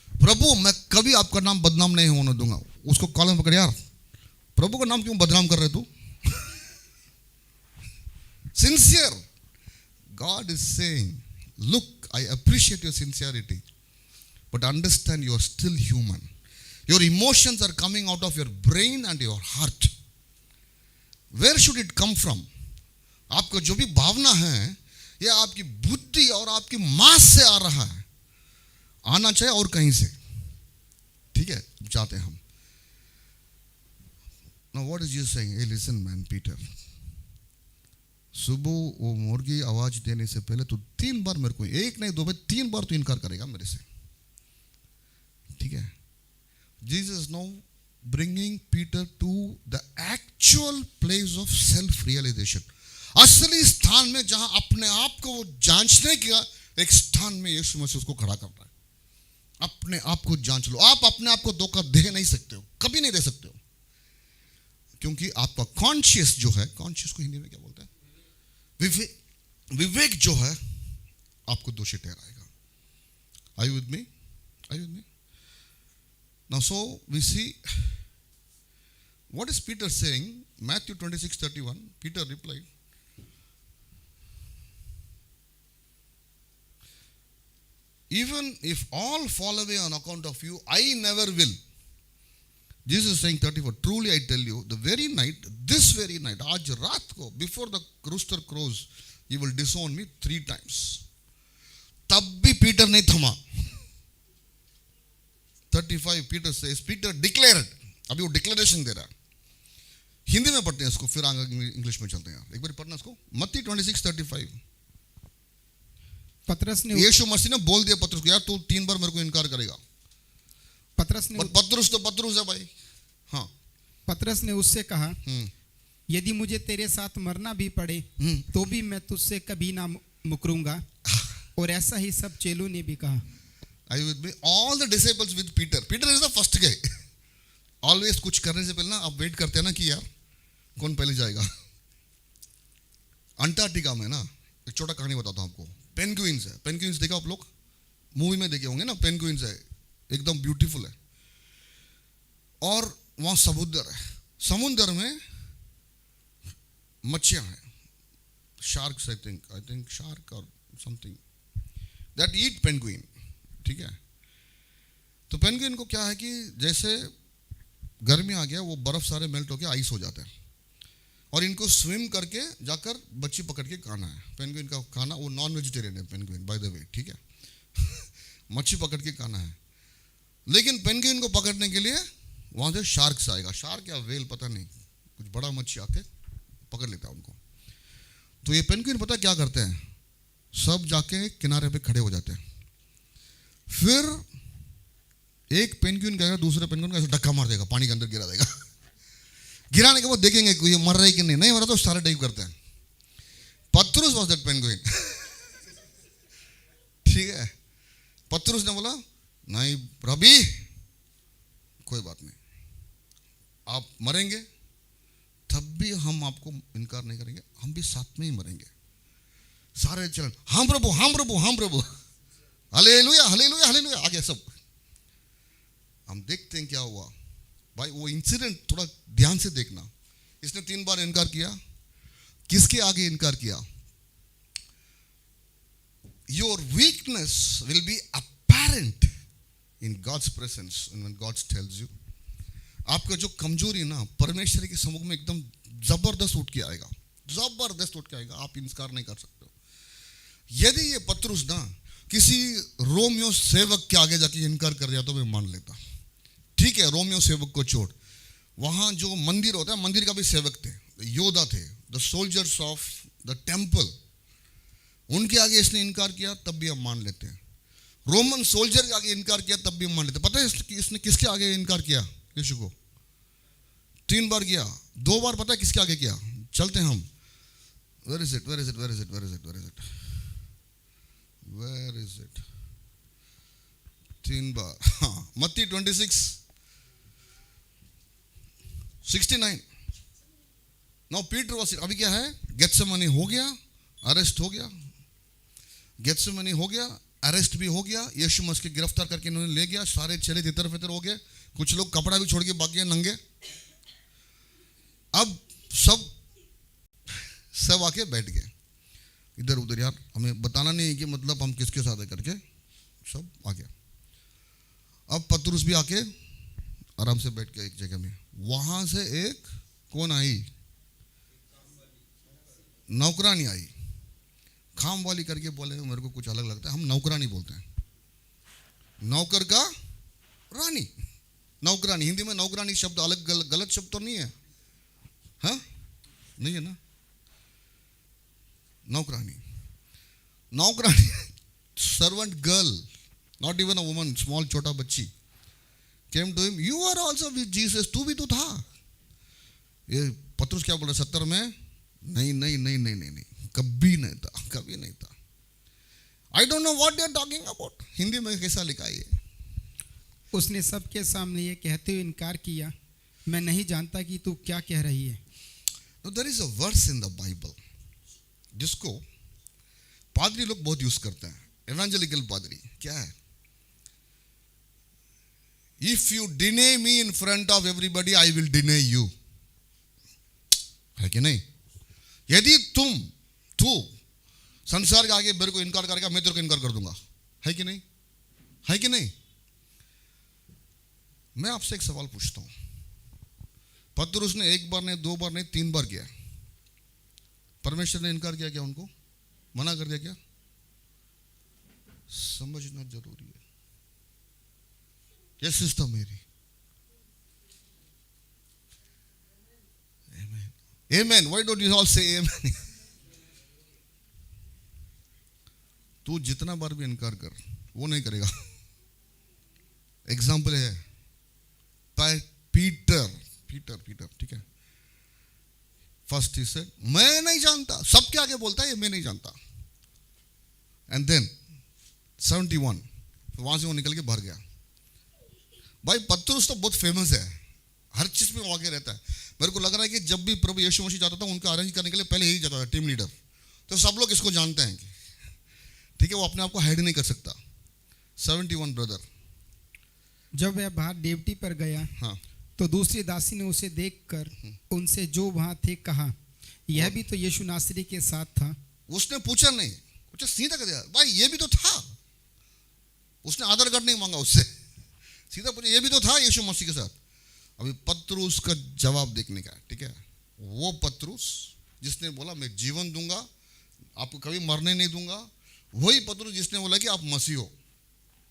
प्रभु, मैं कभी आपका नाम बदनाम नहीं होने दूंगा. उसको कॉलम पकड़, यार प्रभु का नाम क्यों बदनाम कर रहे तू? Sincere. God is saying, look, I appreciate your sincerity, but understand you are still human. Your emotions are coming out of your brain and your heart. Where should it come from? आपको जो भी भावना है, यह आपकी बुद्धि और आपकी मांस से आ रहा है, आना चाहिए और कहीं से. ठीक है, जाते हम. Now what is Jesus saying? Hey, listen man, Peter. सुबह वो मुर्गी आवाज देने से पहले तो 3 बार मेरे को, एक नहीं 2 बार, 3 बार तो इनकार करेगा मेरे से. ठीक है? Jesus now bringing Peter to the actual place of self realization. असली स्थान में जहां अपने आप को वो जांचने का एक स्थान में यीशु मसीह उसको खड़ा कर रहा है. अपने आप को जांच लो. आप अपने आप को धोखा दे नहीं सकते हो, कभी नहीं दे सकते हो, क्योंकि आपका कॉन्शियस जो है, कॉन्शियस को हिंदी में क्या बोलते हैं? विवेक जो है आपको दोषी ठहराएगा. Are you with me? Are you with me? Now so we see what is Peter saying. Matthew 26:31. Peter replied, even if all fall away on account of you, I never will. Jesus is saying 34, truly I tell you, the very night, this very night, आज रात को, before the rooster crows, you will disown me 3 times. तब भी Peter नहीं थमा. 35, Peter says, Peter declared. अभी वो declaration दे रहा है. हिंदी में पढ़ते हैं इसको, फिर आगे इंग्लिश में चलते हैं. एक बार पढ़ना इसको. मत्ती 26:35. पतरस ने, यीशु मसीह ने बोल दिया पतरस को, यार तू 3 बार मेरे को इनकार करेगा. पतरस ने तो पतरस है भाई. हाँ, पतरस ने उससे कहा, यदि मुझे तेरे साथ मरना भी पड़े तो भी मैं तुझसे कभी ना मुकरूंगा। और ऐसा ही सब चेलों ने भी कहा। Are you with me? All the disciples with Peter. Peter is the first guy. Always कुछ करने से पहले ना आप वेट करते हैं ना कि यार कौन पहले जाएगा। अंटार्कटिका में ना एक छोटा कहानी बताता हूँ आपको। पेंगुइन्स है, पेंगुइन्स देखा आप लोग, मूवी में देखे होंगे ना, पेंगुइन्स है, एकदम ब्यूटीफुल है। और वहाँ समुद्र है, समुद्र में मच्छियाँ हैं, शार्क्स, आई थिंक शार्क और समथिंग दैट ईट पेंगुइन, ठीक है। तो पेंगुइन को क्या है कि जैसे गर्मी आ गया वो बर्फ सारे मेल्ट होके आइस हो जाते हैं और इनको स्विम करके जाकर बच्ची पकड़ के खाना है। पेंगुइन का खाना, वो नॉन वेजिटेरियन है पेंगुइन बाय द वे, ठीक है। मच्छी पकड़ के खाना है। लेकिन पेंगुइन को पकड़ने के लिए वहां से शार्क्स आएगा, शार्क या वेल पता नहीं, कुछ बड़ा मच्छी आके पकड़ लेता है उनको। तो ये पेंगुइन पता क्या करते हैं, सब जाके किनारे पे खड़े हो जाते हैं। फिर एक पेंगुइन क्या, दूसरे पेंगुइन को ऐसे धक्का मार देगा, पानी के अंदर गिरा देगा। गिराने के बाद देखेंगे कि ये मर रहा है कि नहीं, नहीं मरा तो सारे डाइव करते हैं। पत्रुस वाज दैट पेंगुइन, ठीक है। पत्रुस ने बोला नहीं रबी, कोई बात नहीं, आप मरेंगे तब भी हम आपको इनकार नहीं करेंगे, हम भी साथ में ही मरेंगे। सारे चलन हाँ प्रभु, हाँ प्रभु, हाँ प्रभु, हालेलुया, हालेलुया, हालेलुया, आ गया सब। हम देखते हैं क्या हुआ भाई। वो इंसिडेंट थोड़ा ध्यान से देखना। इसने 3 बार इनकार किया। किसके आगे इनकार किया? Your weakness will be apparent in God's presence when God tells you. आपका जो कमजोरी ना परमेश्वर के सम्मुख में एकदम जबरदस्त उठ के आएगा, जबरदस्त उठ के आएगा, आप इनकार नहीं कर सकते हो। यदि ये पत्रुस ना किसी रोमियो सेवक के आगे जाके इनकार कर दिया तो मैं मान लेता, ठीक है। रोमियो सेवक को छोड़, वहां जो मंदिर होता है, मंदिर का भी सेवक थे, योद्धा थे, the soldiers of the temple, उनके आगे इसने इनकार किया तब भी हम मान लेते हैं। रोमन सोल्जर के आगे इनकार किया तब भी हम मान लेते हैं। पता है इसने किसके आगे इनकार किया? यीशु को 3 बार किया, 2 बार पता है किसके आगे किया? चलते हैं हम, where is it, where is it, where is it, where is it, where is it, where is it, 3 बार, हाँ, मत्ती 26:69। नाउ पीटर वाज, अभी क्या है, गेत्सेमनी हो गया, अरेस्ट हो गया, गेत्सेमनी हो गया, अरेस्ट भी हो गया, यीशु मसीह को गिरफ्तार करके इन्होंने ले गया, सारे चेले तितर फितर हो गए, कुछ लोग कपड़ा भी छोड़ के भाग गए नंगे। अब सब आके बैठ गए इधर उधर, यार हमें बताना नहीं है कि मतलब हम किसके साथ है करके, सब आ गया। अब पतरुस भी आके आराम से बैठ गया एक जगह में। वहां से एक कौन आई, नौकरानी आई, खाम वाली करके बोले, मेरे को कुछ अलग लगता है, हम नौकरानी बोलते हैं, नौकर का रानी, नौकरानी। हिंदी में नौकरानी शब्द अलग गलत शब्द तो नहीं है, हाँ नहीं है ना, नौकरानी, नौकरानी, servant girl, not even a woman, small छोटा बच्ची, came to him, you are also with Jesus, तू भी तो था। ये पतरुस क्या बोल रहा, 70 में नहीं नहीं नहीं नहीं नहीं नहीं, कभी नहीं था, कभी नहीं था। I don't know what they are talking about. Hindi में कैसा लिखा है ये? उसने सबके सामने ये कहते हुए इनकार किया, मैं नहीं जानता कि तू क्या कह रही है। Now, there is a verse in the Bible जिसको पादरी लोग बहुत यूज करते हैं, एवेंजेलिकल पादरी। क्या है? If you deny me in front of everybody I will deny you, है कि नहीं? यदि तू संसार के आगे मेरे को इनकार करेगा, मैं तेरे को इनकार कर दूंगा, है कि नहीं? है कि नहीं? मैं आपसे एक सवाल पूछता हूं, पतरुस ने 1 बार नहीं, 2 बार नहीं, 3 बार किया, परमेश्वर ने इनकार किया क्या? उनको मना कर दिया क्या? समझना जरूरी है। ये सिस्टम मेरी, आमेन, आमेन। व्हाई डोंट यू ऑल से आमेन? तू जितना बार भी इनकार कर, वो नहीं करेगा। एग्जाम्पल है पीटर, ठीक है। फर्स्ट ही सेड, मैं नहीं जानता, सबके आगे बोलता है ये मैं नहीं जानता, एंड देन 71 वहां से वो निकल के भर गया। भाई पतरस तो बहुत फेमस है, हर चीज में वो आगे रहता है। मेरे को लग रहा है कि जब भी प्रभु यीशु मसीह जाता था उनका अरेंज करने के लिए पहले यही जाता था, टीम लीडर। तो सब लोग इसको जानते हैं कि ठीक है, वो अपने आप को हाइड नहीं कर सकता। 71 ब्रदर। जब वह बाहर ड्यूटी पर गया हाँ, तो दूसरी दासी ने उसे देखकर उनसे जो वहां थे कहा, यह भी तो यीशु नासरी के साथ था। उसने पूछा नहीं, कुछ सीधा कर दिया, भाई ये भी तो था। उसने आधार कार्ड नहीं मांगा उससे, सीधा पूछा ये भी तो था यीशु मसीह के साथ। अभी पतरस का जवाब देखने का, ठीक है। वो पतरस जिसने बोला मैं जीवन दूंगा, आपको कभी मरने नहीं दूंगा, वही पतरस जिसने बोला कि आप मसीह हो।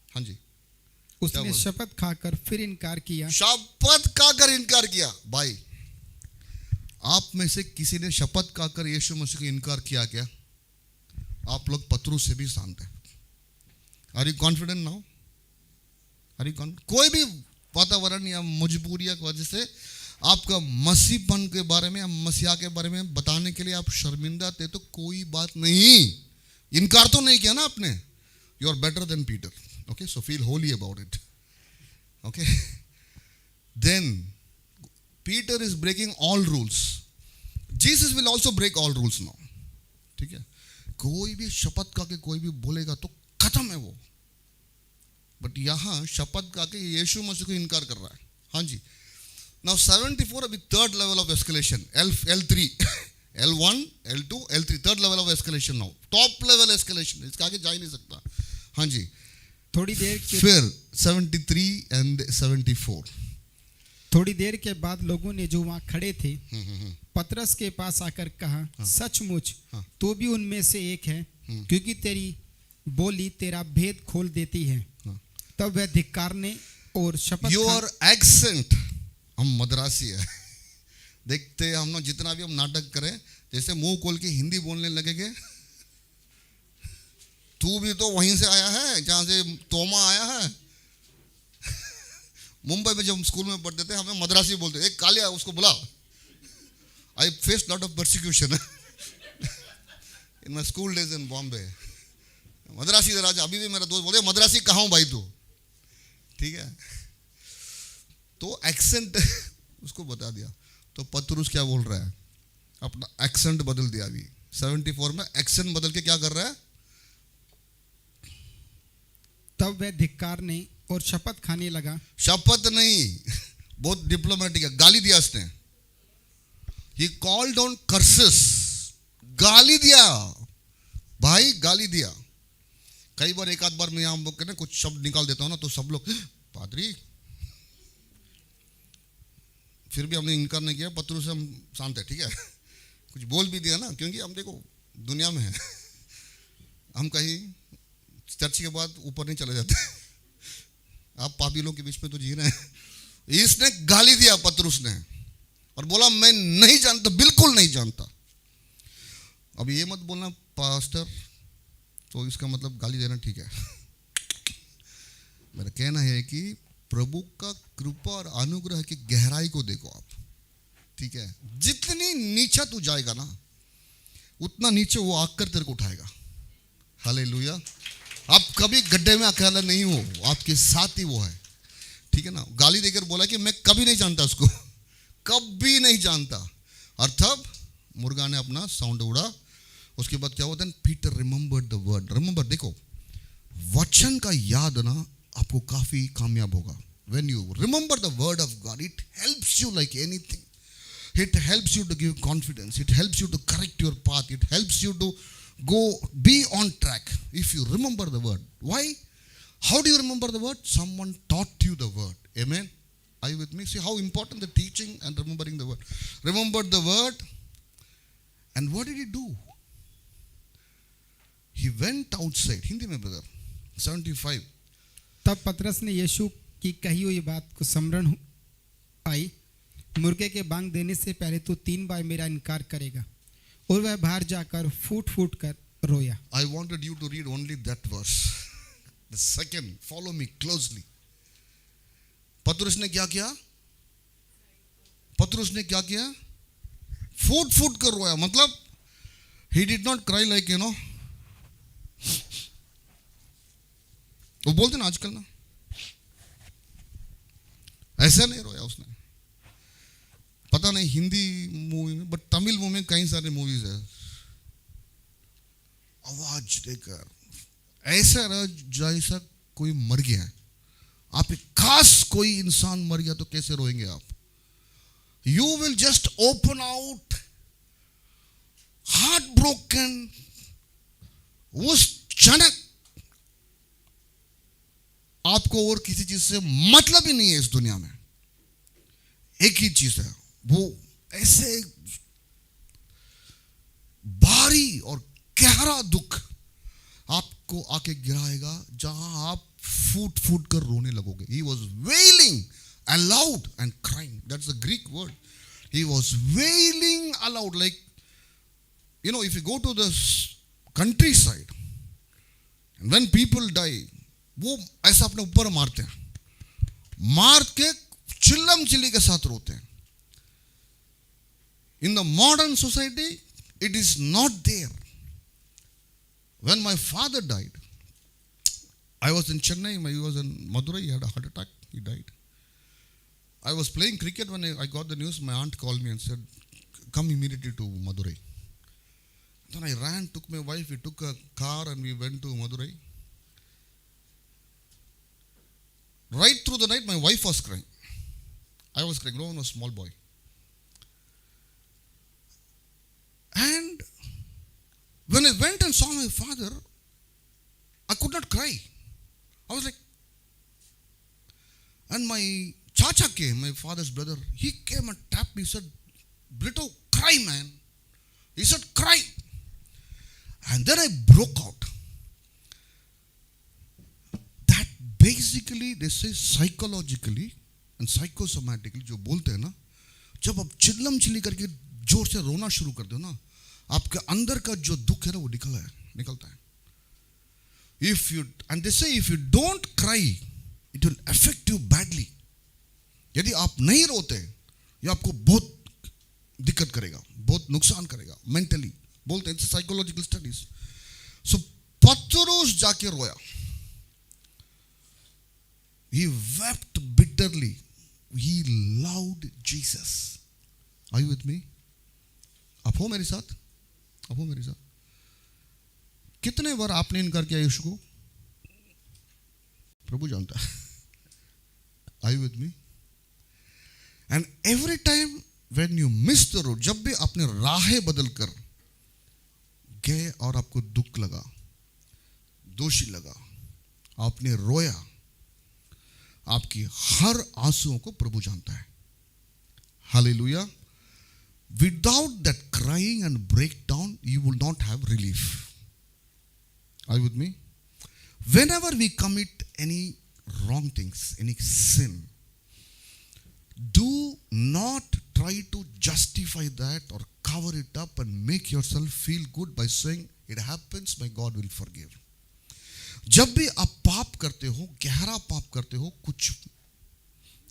हाँ जी, उसने शपथ खाकर फिर इनकार किया। शपथ खाकर इनकार किया। भाई आप में से किसी ने शपथ खाकर यीशु मसीह को इनकार किया क्या? आप लोग पतरस से भी शांत है। Are you confident now? Are you confident? कोई भी वातावरण या मजबूरियां की वजह से आपका मसीहपन के बारे में या मसीहा के बारे में बताने के लिए आप शर्मिंदा थे तो कोई बात नहीं, इनकार तो नहीं किया ना आपने। You are better than Peter, okay, so feel holy about it, okay. Then Peter is breaking all rules, Jesus will also break all rules now, ठीक है। कोई भी शपथ का के कोई भी बोलेगा तो खत्म है वो, बट यहां शपथ का के यीशु मसीह को इनकार कर रहा है। हाँ जी। नाउ 74 अभी third level of escalation, L3 L1 L2 L3 third level of escalation. Now top level escalation, इसके आगे जा ही नहीं सकता। हाँ जी। थोड़ी देर के फिर 73 एंड 74। थोड़ी देर के बाद लोगों ने जो वहां खड़े थे पतरस के पास आकर कहा, सचमुच तू भी उनमें से एक है, क्योंकि तेरी बोली तेरा भेद खोल देती है। तब वह धिक्कारने और शपथ योर एक्सेंट, हम मद्रासी है देखते हम लोग जितना भी हम नाटक करें, जैसे मुंह खोल के हिंदी बोलने लगेंगे। तू भी तो वहीं से आया है जहां से तोमा आया है। मुंबई में जब स्कूल में पढ़ते थे हमें मद्रासी बोलते, एक कालिया उसको बुला। I face lot of persecution in my school days in Bombay. मद्रासी राजा, अभी भी मेरा दोस्त बोलते मद्रासी कहाँ हूं भाई तू, ठीक है। तो एक्सेंट उसको बता दिया। तो पतरस क्या बोल रहा है, अपना एक्सेंट बदल दिया। अभी 74 में एक्सेंट बदल के क्या कर रहा है? तब वह धिक्कारने और शपथ खाने लगा। शपथ नहीं, बहुत डिप्लोमेटिक है, गाली दिया उसने। He called on curses, गाली दिया भाई, गाली दिया। कई बार एक आध बार मैं यहाँ कहना कुछ शब्द निकाल देता हूँ ना, तो सब लोग पादरी, फिर भी हमने इनकार नहीं किया। पतरस से हम शांत है, ठीक है। कुछ बोल भी दिया ना, क्योंकि हम देखो दुनिया में है, हम कहीं चर्च के बाद ऊपर नहीं चले जाते। आप पापी लोग के बीच में तो जी रहे हैं। इसने गाली दिया पतरस ने और बोला मैं नहीं जानता, बिल्कुल नहीं जानता। अब ये मत बोलना पास्टर, तो इसका मतलब गाली देना ठीक है। मेरा कहना है कि प्रभु का कृपा और अनुग्रह की गहराई को देखो आप, ठीक है। जितनी नीचा तू जाएगा ना, उतना नीचे वो आकर तेरे को उठाएगा। हालेलुया। आप कभी गड्ढे में अकेला नहीं हो, आपके साथ ही वो है, ठीक है ना। गाली देकर बोला कि मैं कभी नहीं जानता उसको, कभी नहीं जानता। और तब मुर्गा ने अपना साउंड उड़ा। उसके बाद क्या होता है? Peter remembered the word. Remember, देखो वचन का याद ना आपको काफी कामयाब होगा। When you remember the word of God, it helps you like anything. It helps you to give confidence. It helps you to correct your path. It helps you to be on track if you remember the word. Why? How do you remember the word? Someone taught you the word. Amen. Are you with me? See how important the teaching and remembering the word. Remembered the word. And what did he do? He went outside. Hindi mein brother. 75. तब पतरस ने यीशु की कही हुई बात को स्मरण आई, मुर्गे के बांग देने से पहले तो 3 बार मेरा इनकार करेगा। और वह बाहर जाकर फूट फूट कर रोया। I wanted you to read only that verse. The second, follow me closely. पतरस ने क्या किया? पतरस ने क्या किया? फूट फूट कर रोया। मतलब he did not cry like, वो बोलते ना आजकल ना, ऐसा नहीं रोया उसने। पता नहीं हिंदी मूवी में, बट तमिल मूवी में कई सारे मूवीज है, आवाज देकर ऐसा रहा जैसा कोई मर गया है। आप एक खास कोई इंसान मर गया तो कैसे रोएंगे आप? You will just open out heart broken. उस क्षण आपको और किसी चीज से मतलब ही नहीं है इस दुनिया में। एक ही चीज है, वो ऐसे भारी और गहरा दुख आपको आके गिराएगा जहां आप फूट फूट कर रोने लगोगे। He was wailing aloud and crying. That's the Greek word. He was wailing aloud, like, you know, if you go to the countryside and when people die, वो ऐसा अपने ऊपर मारते हैं, मार के चिल्लम चिल्ली के साथ रोते हैं। In the modern society, it is not there. When my father died, I was in Chennai, he was in Madurai, he had a heart attack, he died. I was playing cricket when I got the news. My aunt called me and said, come immediately to Madurai. Then I ran, took my wife, we took a car and we went to Madurai. Right through the night, my wife was crying. I was crying, no one was a small boy. And when I went and saw my father, I could not cry. I was like, and my chacha came, my father's brother, he came and tapped me, he said, Brito, cry, man. He said, cry. And then I broke out. That basically, they say psychologically and psychosomatically, जो बोलते हैं ना, जब आप चिल्लम chilli करके जोर से रोना शुरू कर दो ना, आपके अंदर का जो दुख है ना वो निकलता है। If you, and they say if you don't cry, it will affect you badly. यदि आप नहीं रोते, ये आपको बहुत दिक्कत करेगा, बहुत नुकसान करेगा मेंटली। बोलते हैं साइकोलॉजिकल स्टडीज। सो पतरोस जाके रोया, he wept bitterly, he loved Jesus. Are you with me? आप हो मेरे साथ? आप हो मेरे साथ? कितने बार आपने इनकार किया यीशु को? प्रभु जानता है। Are you with me? And every time when you miss the road, जब भी आपने राहें बदल कर गए और आपको दुख लगा, दोषी लगा, आपने रोया, आपकी हर आंसुओं को प्रभु जानता है। Hallelujah. Without that crying and breakdown, you will not have relief. Are you with me? Whenever we commit any wrong things, any sin, do not try to justify that or cover it up and make yourself feel good by saying, it happens, my God will forgive. जब भी आप पाप करते हो, गहरा पाप करते हो, कुछ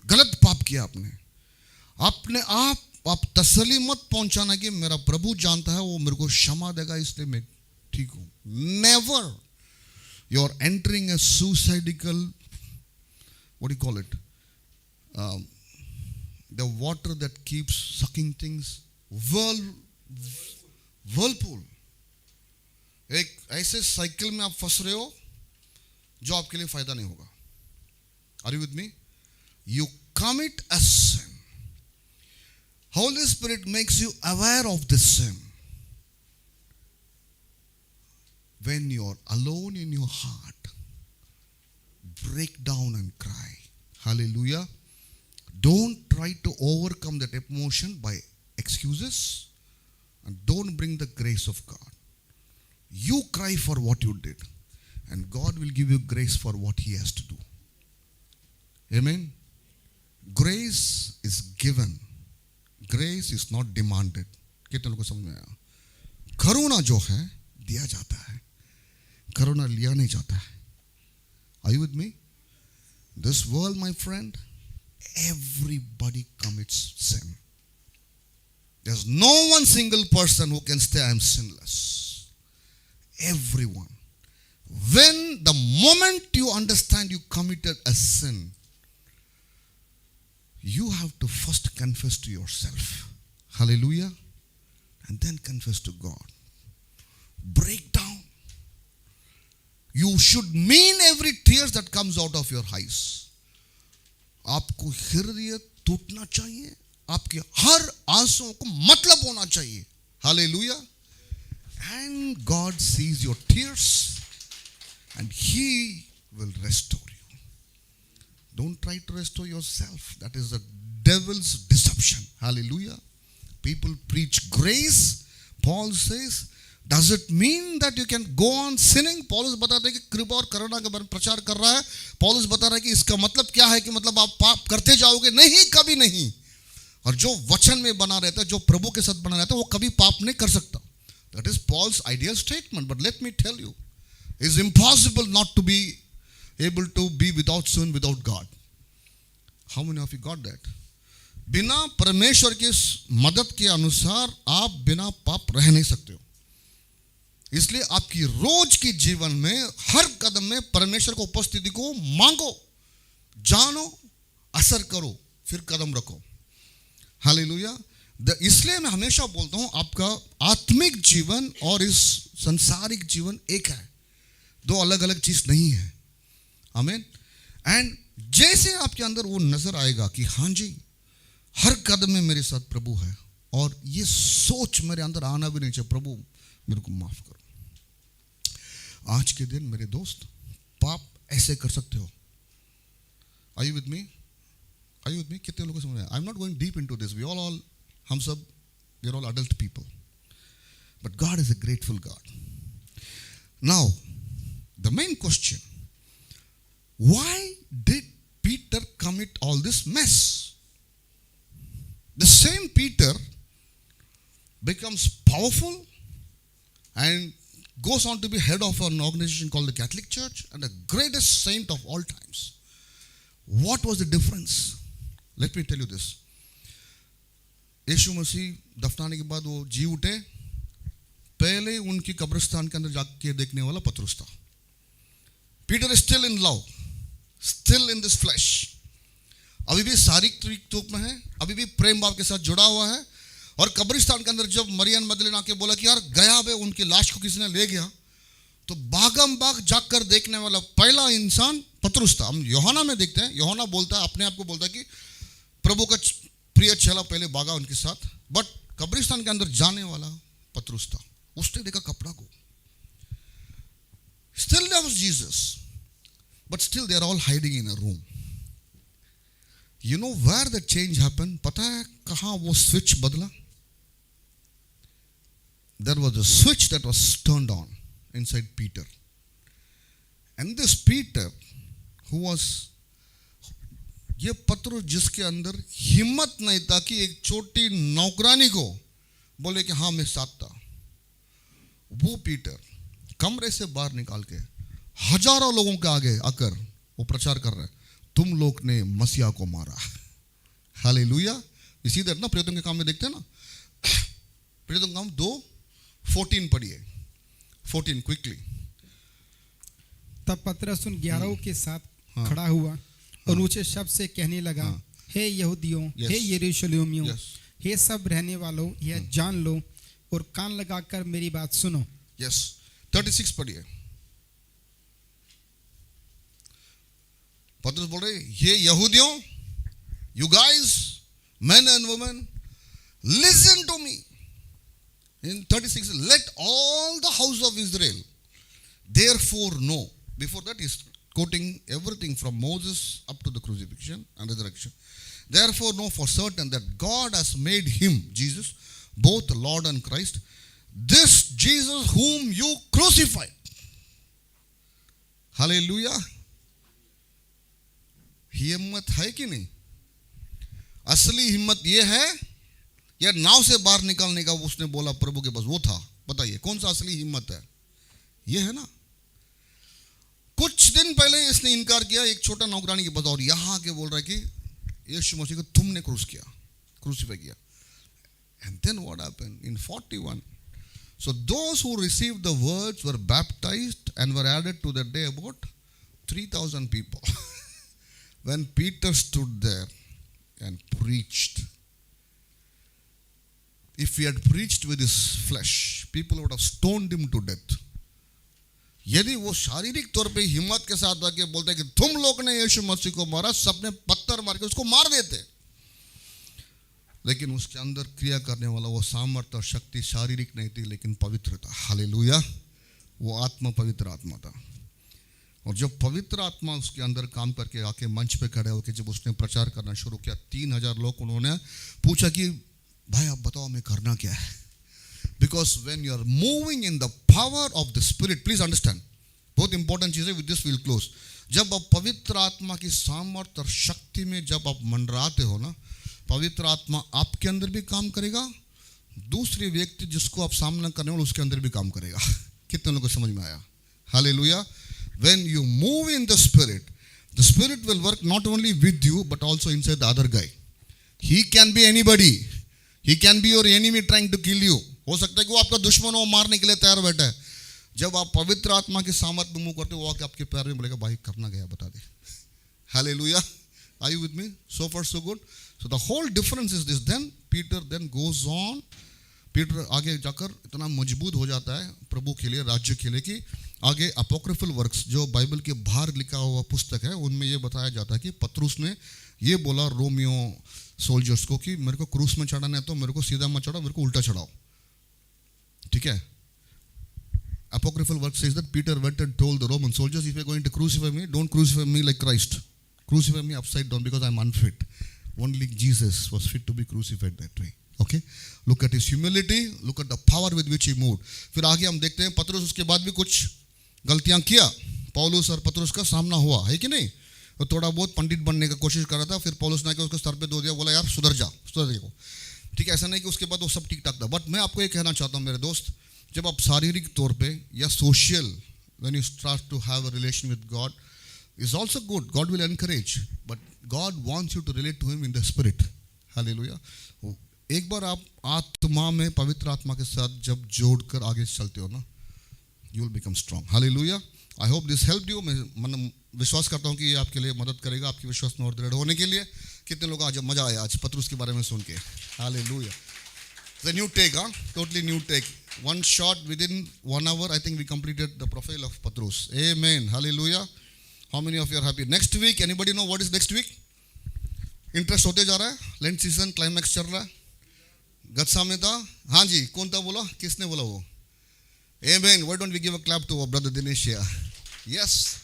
गलत पाप किया आपने, अपने आप तसल्ली मत पहुंचाना कि मेरा प्रभु जानता है, वो मेरे को क्षमा देगा इसलिए मैं ठीक हूं। Never. You are entering a suicidal, what do you call it? The water that keeps sucking things, whirlpool. एक ऐसे साइकिल में आप फंस रहे हो जो आपके लिए फायदा नहीं होगा। Are you with me? You commit a sin. Holy Spirit makes you aware of this sin. When you are alone in your heart, break down and cry. Hallelujah. Don't try to overcome that emotion by excuses, and don't bring the grace of God. You cry for what you did, and God will give you grace for what He has to do. Amen. Grace is given. Grace is not demanded. कितने लोगों को समझ में आया? करुणा जो है दिया जाता है, करुणा लिया नहीं जाता है। Are you with me? This world, my friend, everybody commits sin. There's no one single person who can say I am sinless. Everyone. when the moment you understand you committed a sin, you have to first confess to yourself. Hallelujah. And then confess to God. Break down. You should mean every tears that comes out of your eyes. आपको हृदय टूटना चाहिए. आपके हर आंसुओं को मतलब होना चाहिए. Hallelujah. And God sees your tears and He will restore you. Don't try to restore yourself. That is the devil's deception. Hallelujah. People preach grace. Paul says, does it mean that you can go on sinning? पॉलुस बताता है कि कृपा और करुणा के बारे में प्रचार कर रहा है. पॉलुस बता रहा है कि इसका मतलब क्या है कि मतलब आप पाप करते जाओगे? नहीं, कभी नहीं. और जो वचन में बना रहता है, जो प्रभु के साथ बना रहता है, वो कभी पाप नहीं कर सकता. That is Paul's ideal statement. But let me tell you, it's impossible not to be able to be without sin, without God. How many of you got that? बिना परमेश्वर की मदद के अनुसार आप बिना पाप रह नहीं सकते हो. इसलिए आपकी रोज के जीवन में हर कदम में परमेश्वर की उपस्थिति को मांगो, जानो, असर करो, फिर कदम रखो. हालेलुया. इसलिए मैं हमेशा बोलता हूं, आपका आत्मिक जीवन और इस संसारिक जीवन एक है, दो अलग अलग चीज नहीं है. आमीन. एंड जैसे आपके अंदर वो नजर आएगा कि हाँ जी, हर कदम में मेरे साथ प्रभु है, और ये सोच मेरे अंदर आना भी नहीं चाहिए, प्रभु मेरे को माफ करो. आज के दिन मेरे दोस्त, पाप ऐसे कर सकते हो. Are you with me? Are you with me? कितने लोगों को समझ में? I'm not going deep into this. We all हम सब, we are all adult people. But God is a grateful God. Now, the main question, why did Peter commit all this mess? The same Peter becomes powerful and goes on to be head of an organization called the Catholic Church and the greatest saint of all times. What was the difference? Let me tell you this. यीशु मसीह दफनाने के बाद वो जी उठे. पहले उनकी कब्रिस्तान के अंदर जाके देखने वाला पतरस था. Peter is still in love, still in this flesh. अभी भी शारीरिक रूप में है, अभी भी प्रेम भाव के साथ जुड़ा हुआ है. और कब्रिस्तान के अंदर जब मरियम मगदलीना आके बोला कि यार गया बे, उनकी लाश को किसी ने ले गया, तो भागम भाग जाकर देखने वाला पहला इंसान पतरस था. हम यूहन्ना में देखते हैं, यूहन्ना बोलता है, अपने आप को बोलता है कि प्रभु का प्रिय चेला पहले भागा उनके साथ, बट कब्रिस्तान के अंदर जाने वाला पतरस था. उसने देखा कपड़ा को. Still there was Jesus, but still they are all hiding in a room. You know where the change happened? पता है कहाँ वो switch बदला? There was a switch that was turned on inside Peter. And this Peter, who was, ये पतरस जिसके अंदर हिम्मत नहीं था कि एक छोटी नौकरानी को बोले कि हाँ मैं साथ था, वो पीटर कमरे से बाहर निकाल के हजारों लोगों के आगे आकर वो प्रचार कर रहा है, तुम लोग ने मसीहा को मारा. हालेलुया. इसी तरह ना प्रेरितों के काम में देखते हैं ना, प्रेरितों के काम 2:14 पढ़िए. 14 क्विकली. तब पतरस उन 11 के साथ खड़ा हुआ और ऊंचे शब्द से कहने लगा, हे यहूदियों, हे यरूशलेमियों, हे सब रहने वालों, यह जान लो और कान लगाकर मेरी बात सुनो. यस. 36 पढ़िए. पतरस बोल रहे, ये यहूदियों, you guys, men and women, listen to me. In 36, let all the house of Israel therefore know. Before that, he's quoting everything from Moses up to the crucifixion and resurrection. Therefore know for certain that God has made him, Jesus, both Lord and Christ, this Jesus whom you crucified. Hallelujah. हिम्मत है कि नहीं? असली हिम्मत ये है या नाव से बाहर निकलने का उसने बोला प्रभु के पास वो था? बताइए कौन सा असली हिम्मत है? ये है ना. कुछ दिन पहले इसने इनकार किया एक छोटा नौकरानी के पास, और यहां के बोल रहा है कि यीशु मसीह को तुमने क्रूसिफाई किया. And then what happened? In 41 So those who received the words were baptized and were added to that day about 3,000 people. When Peter stood there and preached, if he had preached with his flesh, people would have stoned him to death. यदि वो शारीरिक तौर पे हिम्मत के साथ आके बोलते कि तुम लोग ने यीशु मसीह को मारा, सबने पत्थर मार के उसको मार देते, लेकिन उसके अंदर क्रिया करने वाला वो सामर्थ्य और शक्ति शारीरिक नहीं थी, लेकिन पवित्र था. हालेलुया. वो आत्मा पवित्र आत्मा था. और जब पवित्र आत्मा उसके अंदर काम करके आके मंच पे खड़े होकर जब उसने प्रचार करना शुरू किया, 3,000 लोग उन्होंने पूछा कि भाई आप बताओ हमें करना क्या है. Because when you are moving in the power of the Spirit, please understand, बहुत इंपॉर्टेंट चीज़ है, with this we'll close. जब आप पवित्र आत्मा की सामर्थ्य और शक्ति में जब आप मंडराते हो ना, पवित्र आत्मा आपके अंदर भी काम करेगा, दूसरे व्यक्ति जिसको आप सामना करने वाले उसके अंदर भी काम करेगा. कितने लोगों को समझ में आया? Hallelujah. When you move in the Spirit will work not only with you but also inside the other guy. He can be anybody. He can be your enemy trying to kill you. हो सकता है कि वो आपका दुश्मन हो, मारने के लिए तैयार बैठा है. जब आप पवित्र आत्मा के सामर्थ्य में मूव करते हो, वो आके आपके पैर में बोलेगा भाई करना गया बता दे. Hallelujah. Are you with me? So far so good. So the whole difference is this. Then Peter then goes on. Peter आगे जाकर इतना मजबूत हो जाता है प्रभु के लिए, राज्य के लिए, कि आगे अपोक्रिफल वर्क्स जो बाइबल के बाहर लिखा हुआ पुस्तक है उनमें ये बताया जाता है कि पतरुस ने ये बोला रोमियो सोल्जर्स को कि मेरे को क्रूस में चढ़ाना है तो मेरे को सीधा मत चढ़ाओ, मेरे को उल्टा चढ़ाओ. ठीक है. Apocryphal work says that Peter went and told the Roman soldiers, if you are going to crucify me, don't crucify me like Christ. Crucify me upside down because I am unfit. Only Jesus was fit to be crucified that way. Okay? Look at his humility, look at the power with which he moved. फिर आगे हम देखते हैं पतरुस उसके बाद भी कुछ गलतियां किया. पौलुस और पतरुस का सामना हुआ है कि नहीं. वो थोड़ा बहुत पंडित बनने का कोशिश कर रहा था, फिर पौलुस ने उसको सर पे दो दिया, बोला यार सुधर जा, सुधर देखो. ठीक है, ऐसा नहीं कि उसके बाद वो सब ठीक ठाक था. बट मैं आपको ये कहना चाहता हूँ मेरे दोस्त, जब आप शारीरिक तौर पे या social, when you start to have a relation with God, is also good. God will encourage, but God wants you to relate to him in the spirit. Hallelujah. एक बार आप आत्मा में पवित्र आत्मा के साथ जब जोड़कर आगे चलते हो ना, you will become strong. Hallelujah. I hope this helped you. मैं विश्वास करता हूँ कि ये आपके लिए मदद करेगा, आपके विश्वास में और दृढ़ होने के लिए. कितने लोग आज मजा आया आज पतरुस के बारे में सुन के. Hallelujah. The new take, totally new take. One shot within 1 hour, I think we completed the profile of Patrus. Amen. Hallelujah. How many of you are happy? Next week, anybody know what is next week? Interest होते जा रहा है. Lent season climax चल रहा है. गत्सा में था. हाँ जी, कौन था बोला? किसने बोला वो? Amen. Why don't we give a clap to our brother Dinesh here? Yes.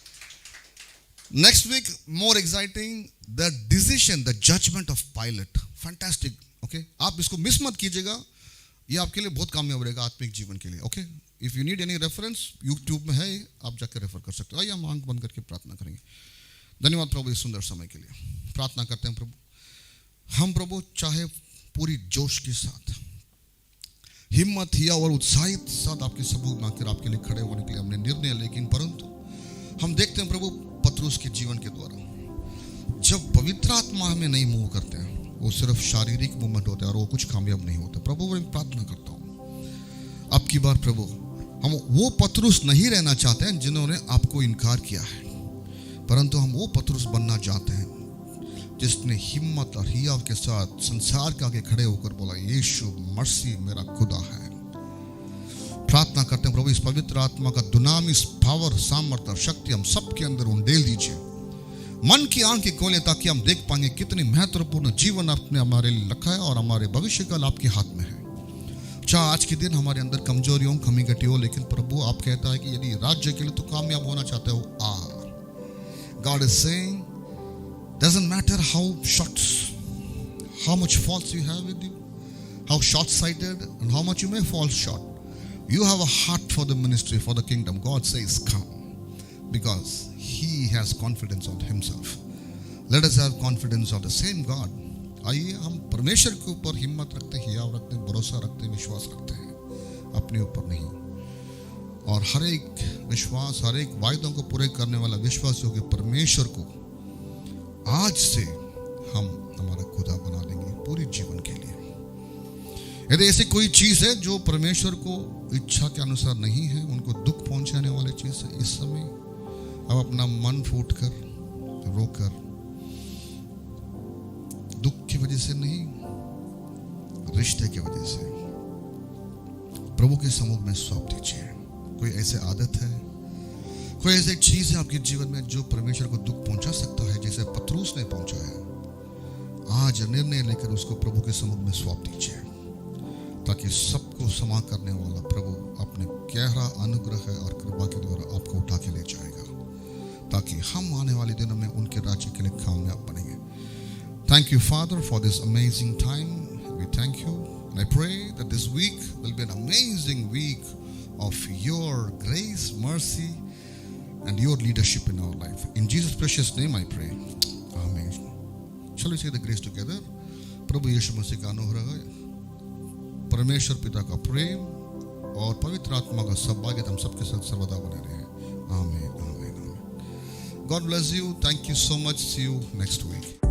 Next week, more exciting, the decision, the judgment of Pilate. Fantastic. Okay? आप इसको मिस मत कीजिएगा. ये आपके लिए बहुत कामयाब रहेगा आत्मिक जीवन के लिए. Okay. If you need any reference, YouTube में है, आप जाकर रेफर कर सकते हो. आइए हम आंख बंद करके प्रार्थना करेंगे. धन्यवाद प्रभु इस सुंदर समय के लिए. प्रार्थना करते हैं प्रभु, हम प्रभु चाहे पूरी जोश के साथ, हिम्मत हिया और उत्साहित साथ आपके सबूत मांगकर आपके लिए खड़े होने के लिए हमने निर्णय, लेकिन परंतु हम देखते हैं प्रभु पतरुस के जीवन के द्वारा जब पवित्र आत्मा हमें नहीं मूव करते हैं, वो सिर्फ शारीरिक मूवमेंट होता है और वो कुछ कामयाब नहीं होता. प्रभु मैं प्रार्थना करता हूँ अब की बार प्रभु, हम वो पतरुस नहीं रहना चाहते हैं जिन्होंने आपको इनकार किया है, परंतु हम वो पतरुस बनना चाहते हैं जिसने हिम्मत और हियाव के साथ संसार के आगे खड़े होकर बोला यीशु मसीह मेरा खुदा है. प्रार्थना करते हैं प्रभु इस पवित्र आत्मा का दुनामिस पावर, सामर्थ्य और शक्ति हम सबके अंदर उंडेल दीजिए. मन की आंखें खोलें ताकि हम देख पाएंगे कितनी महत्वपूर्ण जीवन आपने हमारे लिए रखा है और हमारे भविष्य का आपके हाथ में है. चाहे आज के दिन हमारे अंदर कमजोरी हो, कमी घटी हो, लेकिन प्रभु आप कहता है कि यदि राज्य के लिए तो कामयाब होना चाहते हो, God is saying, doesn't matter how much faults you have with you, how short-sighted and how much you may fall short. You have a heart for the ministry, for the kingdom. God says, come, because He has confidence on Himself. Let us have confidence of the same God. आइए हम परमेश्वर के ऊपर हिम्मत रखते हैं, हियाव रखते हैं, भरोसा रखते हैं, विश्वास रखते हैं, अपने ऊपर नहीं. और हर एक विश्वास, हर एक वायदों को पूरे करने वाला विश्वास योग्य परमेश्वर को आज से हम हमारा खुदा बना लेंगे पूरे जीवन के लिए. यदि ऐसी कोई चीज़ है जो परमेश्वर को इच्छा के अनुसार नहीं है, उनको दुख पहुंचाने वाली चीज़ है, इस समय अब अपना मन फूट कर, रोकर, दुख की वजह से नहीं, रिश्ते की वजह से प्रभु के सम्मुख में सौंप दीजिए। कोई ऐसी आदत है, कोई ऐसी चीज है आपके जीवन में जो परमेश्वर को दुख पहुंचा सकता है, जैसे पतरूस ने पहुंचाया, आज निर्णय लेकर उसको प्रभु के सम्मुख में सौंप दीजिए, ताकि सबको क्षमा करने वाला प्रभु अपने गहरा अनुग्रह और कृपा के द्वारा आपको उठा के ले जाएगा, ताकि हम आने वाले दिनों में उनके राज्य के लिए कामयाब बनेंगे। Thank you, Father, for this amazing time. We thank you. And I pray that this week will be an amazing week of your grace, mercy, and your leadership in our life. In Jesus' precious name I pray. Amen. Shall we say the grace together? प्रभु यीशु मसीह का अनुग्रह, परमेश्वर पिता का प्रेम और पवित्र आत्मा का सौभाग्य हम सबके साथ सर्वदा बने रहे। आमीन, आमीन, आमीन। God bless you. Thank you so much. See you next week.